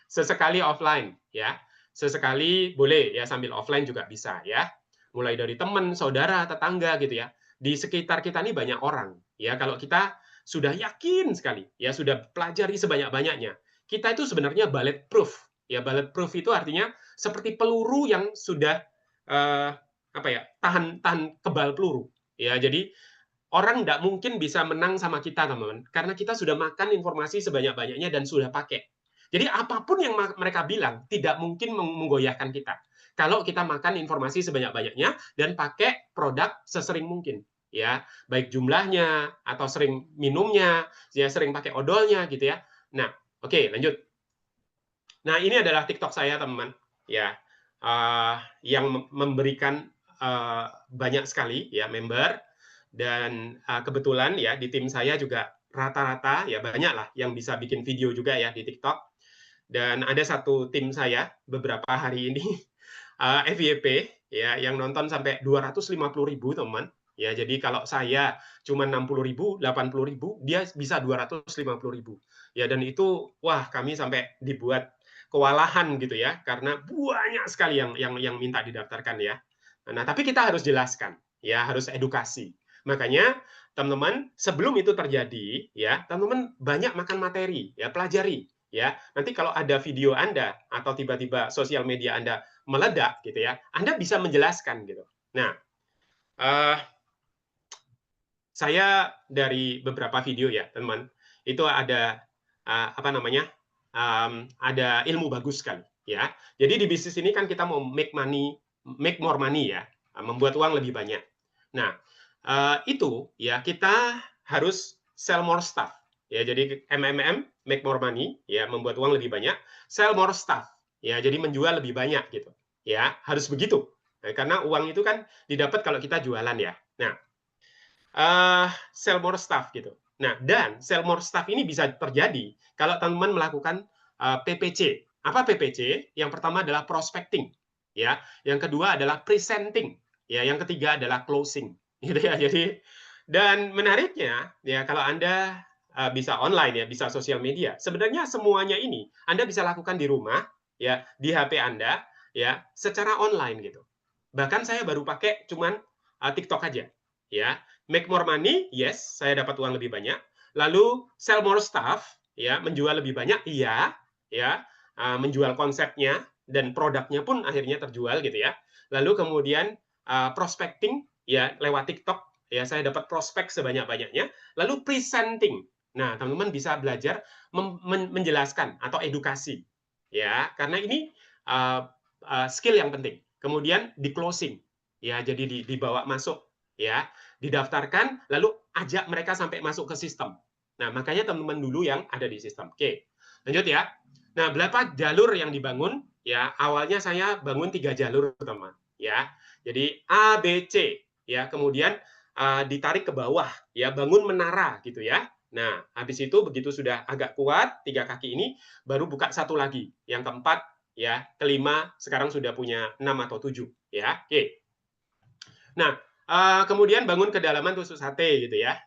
sesekali offline ya, sesekali boleh ya, sambil offline juga bisa ya, mulai dari teman, saudara, tetangga gitu ya. Di sekitar kita ini banyak orang ya, kalau kita sudah yakin sekali ya, sudah pelajari sebanyak-banyaknya, kita itu sebenarnya bulletproof ya. Bulletproof itu artinya seperti peluru yang sudah apa ya, tahan kebal peluru ya. Jadi orang tidak mungkin bisa menang sama kita teman-teman, karena kita sudah makan informasi sebanyak-banyaknya dan sudah pakai. Jadi apapun yang mereka bilang tidak mungkin menggoyahkan kita kalau kita makan informasi sebanyak-banyaknya dan pakai produk sesering mungkin ya, baik jumlahnya atau sering minumnya ya, sering pakai odolnya gitu ya. Nah, oke, lanjut. Nah, ini adalah TikTok saya teman-teman ya, yang memberikan banyak sekali ya member, dan kebetulan ya di tim saya juga rata-rata ya banyak lah yang bisa bikin video juga ya di TikTok. Dan ada satu tim saya beberapa hari ini FYP ya, yang nonton sampai 250.000 teman. Ya, jadi kalau saya cuma 60.000, 80.000, dia bisa 250.000. Ya, dan itu wah, kami sampai dibuat kewalahan gitu ya, karena banyak sekali yang minta didaftarkan ya. Nah, tapi kita harus jelaskan ya, harus edukasi. Makanya teman-teman, sebelum itu terjadi ya, teman-teman banyak makan materi ya, pelajari ya. Nanti kalau ada video Anda atau tiba-tiba sosial media Anda meledak gitu ya, Anda bisa menjelaskan gitu. Nah, saya dari beberapa video ya teman, itu ada apa namanya, ada ilmu bagus kan ya. Jadi di bisnis ini kan kita mau make more money ya, membuat uang lebih banyak. Nah, itu ya kita harus sell more stuff ya. Jadi make more money ya, membuat uang lebih banyak, sell more stuff ya, jadi menjual lebih banyak gitu ya, harus begitu. Karena uang itu kan didapat kalau kita jualan ya. Nah, sell more stuff gitu. Nah, dan sell more stuff ini bisa terjadi kalau teman-teman melakukan PPC. Apa PPC? Yang pertama adalah prospecting, ya. Yang kedua adalah presenting, ya. Yang ketiga adalah closing, gitu ya. Jadi, dan menariknya, ya, kalau Anda bisa online ya, bisa sosial media. Sebenarnya semuanya ini Anda bisa lakukan di rumah, ya, di HP Anda, ya, secara online gitu. Bahkan saya baru pakai cuman TikTok aja, ya. Make more money, yes, saya dapat uang lebih banyak. Lalu sell more stuff, ya, menjual lebih banyak, iya, ya, menjual konsepnya dan produknya pun akhirnya terjual gitu ya. Lalu kemudian prospecting, ya, lewat TikTok, ya, saya dapat prospek sebanyak-banyaknya. Lalu presenting, nah teman-teman bisa belajar menjelaskan atau edukasi, ya, karena ini skill yang penting. Kemudian di closing, ya, jadi dibawa masuk, ya, didaftarkan, lalu ajak mereka sampai masuk ke sistem. Nah, makanya teman-teman dulu yang ada di sistem. Oke, lanjut ya. Nah, berapa jalur yang dibangun? Ya, awalnya saya bangun 3 jalur, teman. Ya, jadi A, B, C. Ya, kemudian ditarik ke bawah, ya, bangun menara, gitu ya. Nah, habis itu begitu sudah agak kuat 3 kaki ini, baru buka satu lagi. Yang keempat, ya, kelima, sekarang sudah punya 6 atau 7. Ya, oke. Nah, kemudian bangun kedalaman tusuk sate gitu ya.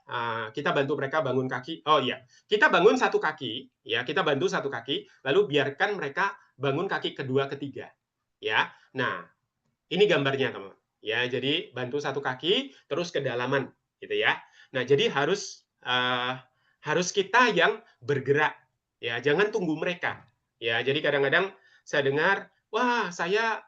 Kita bantu mereka bangun kaki. Oh iya, kita bangun satu kaki, ya, kita bantu satu kaki, lalu biarkan mereka bangun kaki kedua, ketiga, ya. Nah, ini gambarnya teman. Ya, jadi bantu satu kaki, terus kedalaman, gitu ya. Nah, jadi harus kita yang bergerak, ya, jangan tunggu mereka. Ya, jadi kadang-kadang saya dengar, wah, saya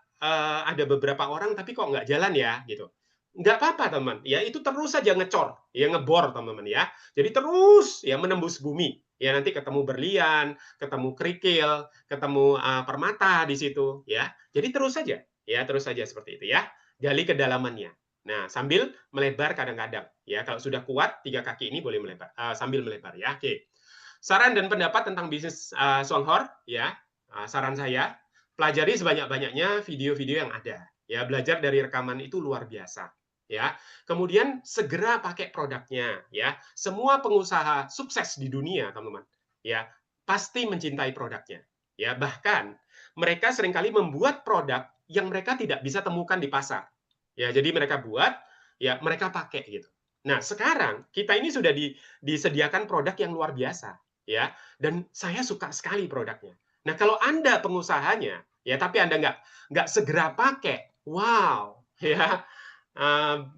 ada beberapa orang tapi kok nggak jalan ya, gitu. Nggak apa-apa teman, ya itu terus saja ngecor, ya ngebor teman-teman ya. Jadi terus ya menembus bumi, ya nanti ketemu berlian, ketemu kerikil, ketemu permata di situ, ya. Jadi terus saja, ya terus saja seperti itu ya. Gali kedalamannya. Nah sambil melebar kadang-kadang, ya kalau sudah kuat 3 kaki ini boleh melebar, sambil melebar ya. Oke. Saran dan pendapat tentang bisnis Songhor, ya. saran saya, pelajari sebanyak-banyaknya video-video yang ada. Ya, belajar dari rekaman itu luar biasa. Ya, kemudian segera pakai produknya. Ya, semua pengusaha sukses di dunia, teman-teman. Ya, pasti mencintai produknya. Ya, bahkan mereka seringkali membuat produk yang mereka tidak bisa temukan di pasar. Ya, jadi mereka buat, ya mereka pakai gitu. Nah, sekarang kita ini sudah disediakan produk yang luar biasa, ya. Dan saya suka sekali produknya. Nah, kalau Anda pengusahanya, ya tapi Anda nggak segera pakai, wow, ya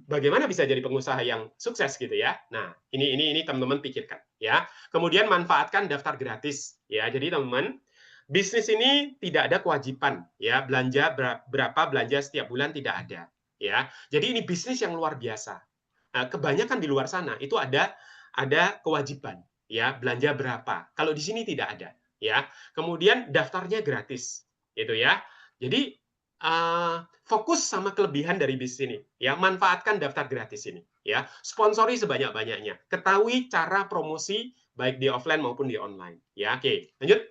bagaimana bisa jadi pengusaha yang sukses gitu ya? Nah, ini teman-teman pikirkan ya. Kemudian manfaatkan daftar gratis ya. Jadi teman-teman, bisnis ini tidak ada kewajiban ya belanja berapa belanja setiap bulan tidak ada ya. Jadi ini bisnis yang luar biasa. Nah, kebanyakan di luar sana itu ada kewajiban ya belanja berapa. Kalau di sini tidak ada ya. Kemudian daftarnya gratis gitu ya. Jadi fokus sama kelebihan dari bisnis ini ya, manfaatkan daftar gratis ini ya, sponsori sebanyak-banyaknya, ketahui cara promosi baik di offline maupun di online ya. Oke, lanjut.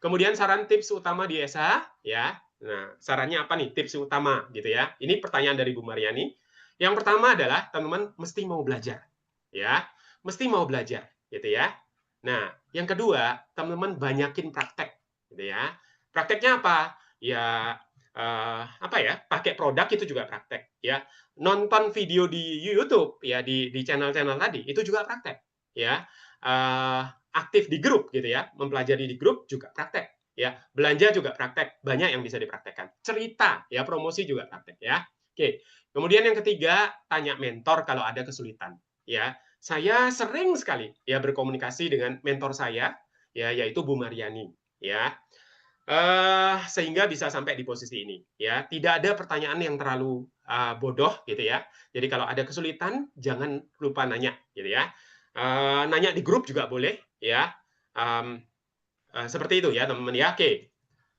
Kemudian saran tips utama di SH ya. Nah, sarannya apa nih tips utama gitu ya? Ini pertanyaan dari Bu Mariani. Yang pertama adalah teman-teman mesti mau belajar ya, mesti mau belajar gitu ya. Nah, yang kedua, teman-teman banyakin praktek gitu ya. Prakteknya apa? Ya apa ya? Pakai produk itu juga praktek ya. Nonton video di YouTube ya di channel-channel tadi itu juga praktek ya. Aktif di grup gitu ya, mempelajari di grup juga praktek ya. Belanja juga praktek, banyak yang bisa dipraktekkan. Cerita ya, promosi juga praktek ya. Oke. Kemudian yang ketiga, tanya mentor kalau ada kesulitan ya. Saya sering sekali ya berkomunikasi dengan mentor saya ya, yaitu Bu Mariani ya. Sehingga bisa sampai di posisi ini ya. Tidak ada pertanyaan yang terlalu bodoh gitu ya. Jadi kalau ada kesulitan jangan lupa nanya gitu ya. Nanya di grup juga boleh ya. Seperti itu ya teman-teman ya. Oke.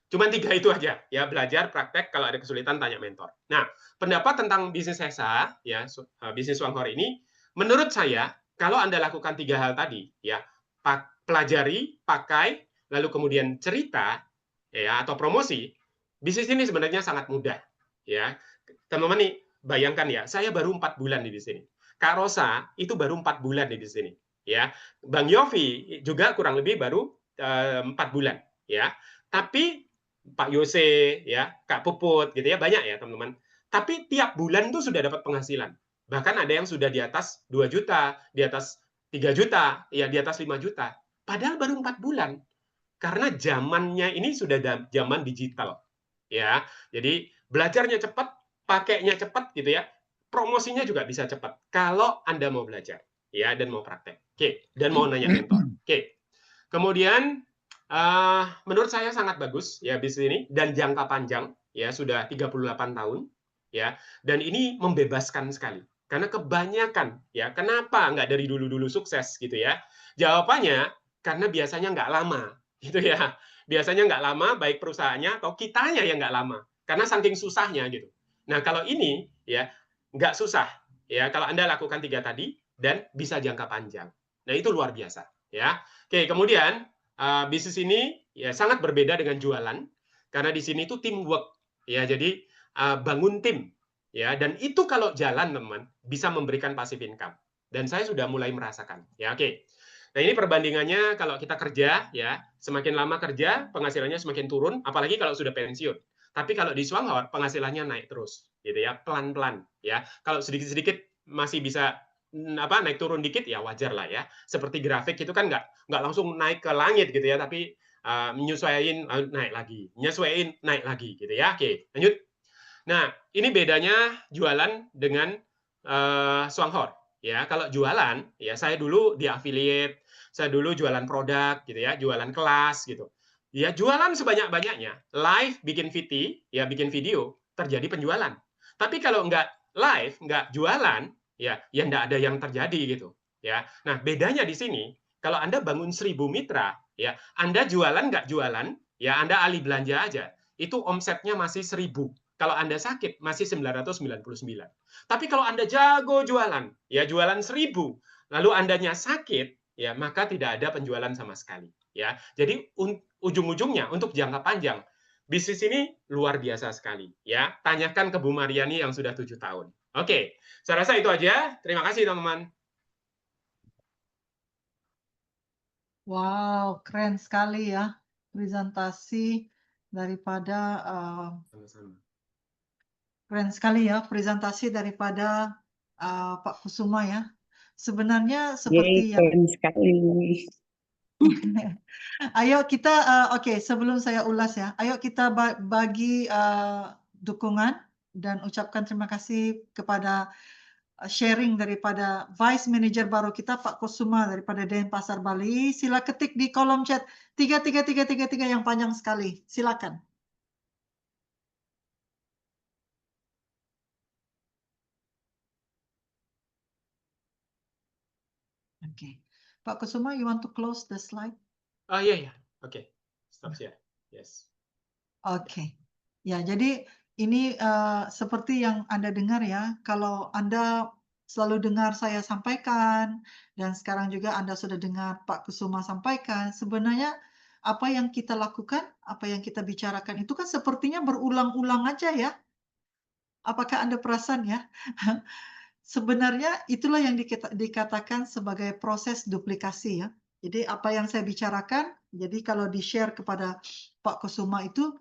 Cuman 3 itu aja ya, belajar, praktek, kalau ada kesulitan tanya mentor. Nah, pendapat tentang bisnis Hesa ya, bisnis Swanghor ini menurut saya kalau Anda lakukan 3 hal tadi ya, pelajari, pakai, lalu kemudian cerita ya atau promosi, bisnis ini sebenarnya sangat mudah ya. Teman-teman nih bayangkan ya, saya baru 4 bulan di sini. Kak Rosa itu baru 4 bulan di sini ya. Bang Yofi juga kurang lebih baru 4 bulan ya. Tapi Pak Yose ya, Kak Puput gitu ya, banyak ya teman-teman. Tapi tiap bulan tuh sudah dapat penghasilan. Bahkan ada yang sudah di atas 2 juta, di atas 3 juta, ya di atas 5 juta. Padahal baru 4 bulan. Karena zamannya ini sudah zaman digital. Ya, jadi belajarnya cepat, pakainya cepat gitu ya. Promosinya juga bisa cepat kalau Anda mau belajar ya dan mau praktek. Oke, dan mau nanya mentor. Oke. Kemudian menurut saya sangat bagus ya bisnis ini dan jangka panjang ya sudah 38 tahun ya dan ini membebaskan sekali karena kebanyakan ya kenapa nggak dari dulu-dulu sukses gitu ya jawabannya karena biasanya nggak lama gitu ya biasanya nggak lama baik perusahaannya atau kitanya yang nggak lama karena saking susahnya gitu. Nah kalau ini ya nggak susah ya kalau Anda lakukan 3 tadi dan bisa jangka panjang. Nah itu luar biasa ya. Oke kemudian bisnis ini ya sangat berbeda dengan jualan karena di sini itu teamwork ya jadi bangun tim ya dan itu kalau jalan teman bisa memberikan passive income dan saya sudah mulai merasakan ya oke. Nah ini perbandingannya kalau kita kerja ya semakin lama kerja penghasilannya semakin turun apalagi kalau sudah pensiun. Tapi kalau di Swanghor penghasilannya naik terus gitu ya pelan-pelan ya kalau sedikit-sedikit masih bisa naik turun dikit ya wajar lah ya seperti grafik itu kan nggak langsung naik ke langit gitu ya tapi menyesuaikan naik lagi menyesuaikan naik lagi gitu ya oke lanjut. Nah ini bedanya jualan dengan Swanghor ya kalau jualan ya saya dulu di affiliate saya dulu jualan produk gitu ya jualan kelas gitu ya jualan sebanyak-banyaknya live bikin video terjadi penjualan tapi kalau nggak live nggak jualan ya nggak ada yang terjadi gitu ya. Nah bedanya di sini kalau Anda bangun 1000 mitra ya Anda jualan nggak jualan ya Anda alih belanja aja itu omsetnya masih 1000 kalau Anda sakit masih 999 tapi kalau Anda jago jualan ya jualan 1000 lalu Andanya sakit ya maka tidak ada penjualan sama sekali ya. Jadi ujung-ujungnya untuk jangka panjang, bisnis ini luar biasa sekali, ya. Tanyakan ke Bu Mariani yang sudah 7 tahun. Oke, saya rasa itu aja. Terima kasih, teman-teman. Wow, keren sekali ya presentasi daripada Sama-sama. keren sekali ya presentasi daripada Pak Kusuma ya. Sebenarnya Yeay, seperti yang keren sekali. ayo kita oke, sebelum saya ulas ya, ayo kita bagi dukungan dan ucapkan terima kasih kepada sharing daripada Vice Manager baru kita Pak Kusuma daripada Denpasar Bali. Sila ketik di kolom chat 33333 yang panjang sekali. Silakan. Oke. Pak Kusuma, you want to close the slide? Oh iya, iya. Oke. Stop share. Yes. Oke. Ya, jadi ini seperti yang Anda dengar ya, kalau Anda selalu dengar saya sampaikan dan sekarang juga Anda sudah dengar Pak Kusuma sampaikan, sebenarnya apa yang kita lakukan, apa yang kita bicarakan itu kan sepertinya berulang-ulang aja ya. Apakah Anda perasan ya? Sebenarnya itulah yang dikatakan sebagai proses duplikasi ya. Jadi apa yang saya bicarakan, jadi kalau di-share kepada Pak Kusuma itu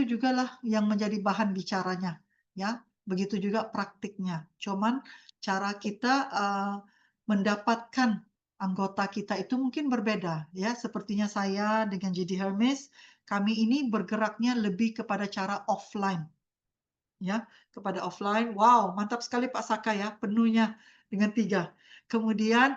jugalah yang menjadi bahan bicaranya, ya. Begitu juga praktiknya. Cuman cara kita mendapatkan anggota kita itu mungkin berbeda, ya. Sepertinya saya dengan JD Hermes, kami ini bergeraknya lebih kepada cara offline. Ya, kepada offline. Wow, mantap sekali Pak Saka ya, penuhnya dengan 3. Kemudian,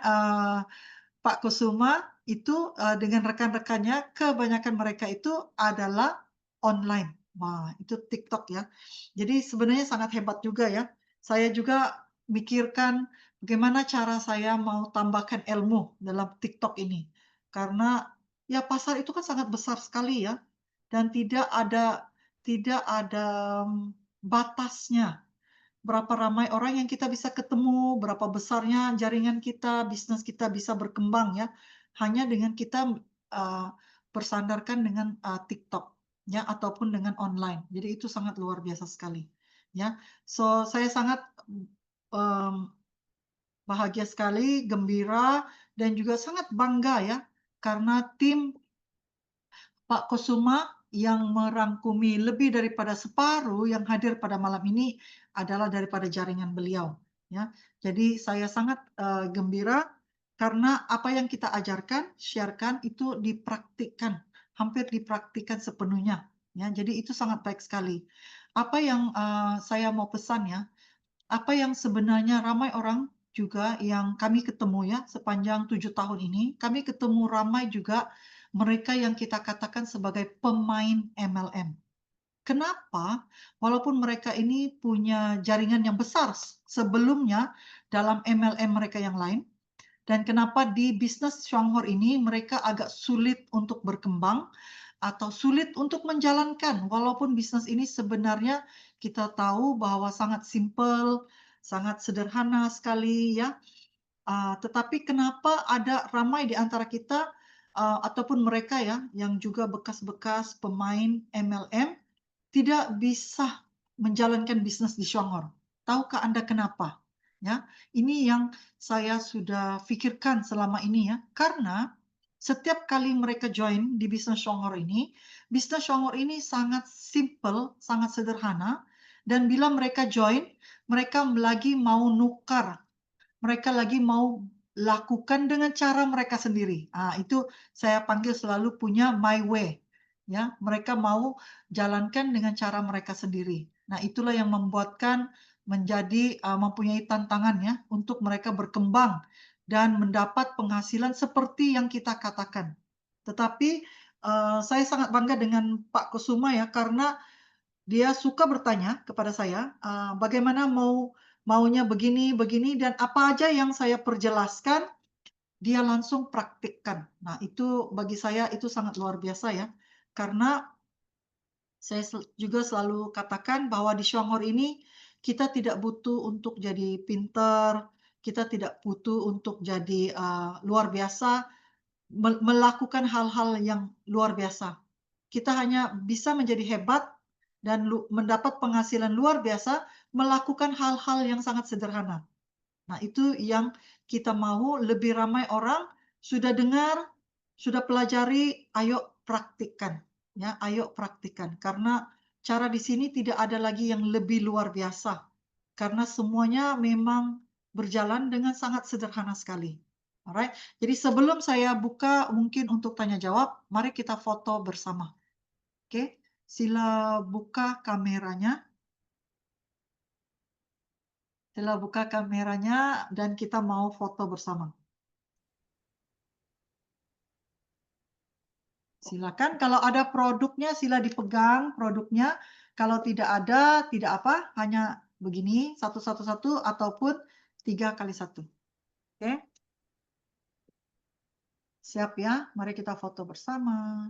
Pak Kusuma itu, dengan rekan-rekannya, kebanyakan mereka itu adalah online. Wah, itu TikTok ya. Jadi sebenarnya sangat hebat juga ya. Saya juga mikirkan bagaimana cara saya mau tambahkan ilmu dalam TikTok ini. Karena ya pasar itu kan sangat besar sekali ya, dan tidak ada batasnya. Berapa ramai orang yang kita bisa ketemu, berapa besarnya jaringan kita, bisnis kita bisa berkembang ya, hanya dengan kita, bersandarkan dengan, TikTok ya, ataupun dengan online. Jadi itu sangat luar biasa sekali, ya. So, saya sangat, mmm, bahagia sekali, gembira, dan juga sangat bangga ya, karena tim Pak Kusuma yang merangkumi lebih daripada separuh yang hadir pada malam ini adalah daripada jaringan beliau, ya. Jadi saya sangat, gembira karena apa yang kita ajarkan, share-kan itu dipraktikkan, hampir dipraktikkan sepenuhnya, ya. Jadi itu sangat baik sekali. Apa yang, saya mau pesan ya, apa yang sebenarnya ramai orang juga yang kami ketemu ya, sepanjang 7 tahun ini, kami ketemu ramai juga mereka yang kita katakan sebagai pemain MLM. Kenapa? Walaupun mereka ini punya jaringan yang besar sebelumnya dalam MLM mereka yang lain, dan kenapa di bisnis Shanghor ini mereka agak sulit untuk berkembang atau sulit untuk menjalankan, walaupun bisnis ini sebenarnya kita tahu bahwa sangat simpel, sangat sederhana sekali ya, tetapi kenapa ada ramai di antara kita, ataupun mereka ya, yang juga bekas-bekas pemain MLM tidak bisa menjalankan bisnis di Shanghor. Tahukah Anda kenapa? Ya, ini yang saya sudah pikirkan selama ini ya, karena setiap kali mereka join di bisnis Shanghor ini sangat simple, sangat sederhana, dan bila mereka join, mereka lagi mau nukar, mereka lagi mau lakukan dengan cara mereka sendiri. Itu saya panggil selalu punya my way. Ya, mereka mau jalankan dengan cara mereka sendiri. Nah, itulah yang membuatkan menjadi mempunyai tantangan ya untuk mereka berkembang dan mendapat penghasilan seperti yang kita katakan. Tetapi saya sangat bangga dengan Pak Kusuma ya karena dia suka bertanya kepada saya, bagaimana maunya begini begini dan apa aja yang saya perjelaskan, dia langsung praktikkan. Nah, itu bagi saya itu sangat luar biasa ya, karena saya juga selalu katakan bahwa di Shanghor ini kita tidak butuh untuk jadi pinter, kita tidak butuh untuk jadi luar biasa, melakukan hal-hal yang luar biasa. Kita hanya bisa menjadi hebat dan mendapat penghasilan luar biasa melakukan hal-hal yang sangat sederhana. Nah, itu yang kita mau lebih ramai orang sudah dengar, sudah pelajari, ayo praktikkan, ya, ayo praktikkan. Karena cara di sini tidak ada lagi yang lebih luar biasa. Karena semuanya memang berjalan dengan sangat sederhana sekali. Alright. Jadi sebelum saya buka mungkin untuk tanya jawab, mari kita foto bersama. Oke, sila buka kameranya. Sila buka kameranya dan kita mau foto bersama. Silakan, kalau ada produknya sila dipegang produknya. Kalau tidak ada, tidak apa, hanya begini, satu ataupun 3x1. Oke? Siap ya? Mari kita foto bersama.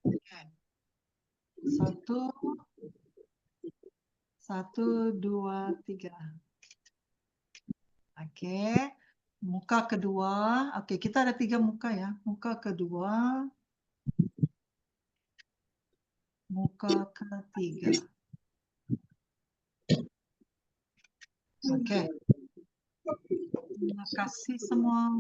Oke. 1, 2, 3. Oke. Muka kedua. Oke, kita ada 3 muka ya. Muka kedua. Muka ketiga. Oke. Terima kasih semua.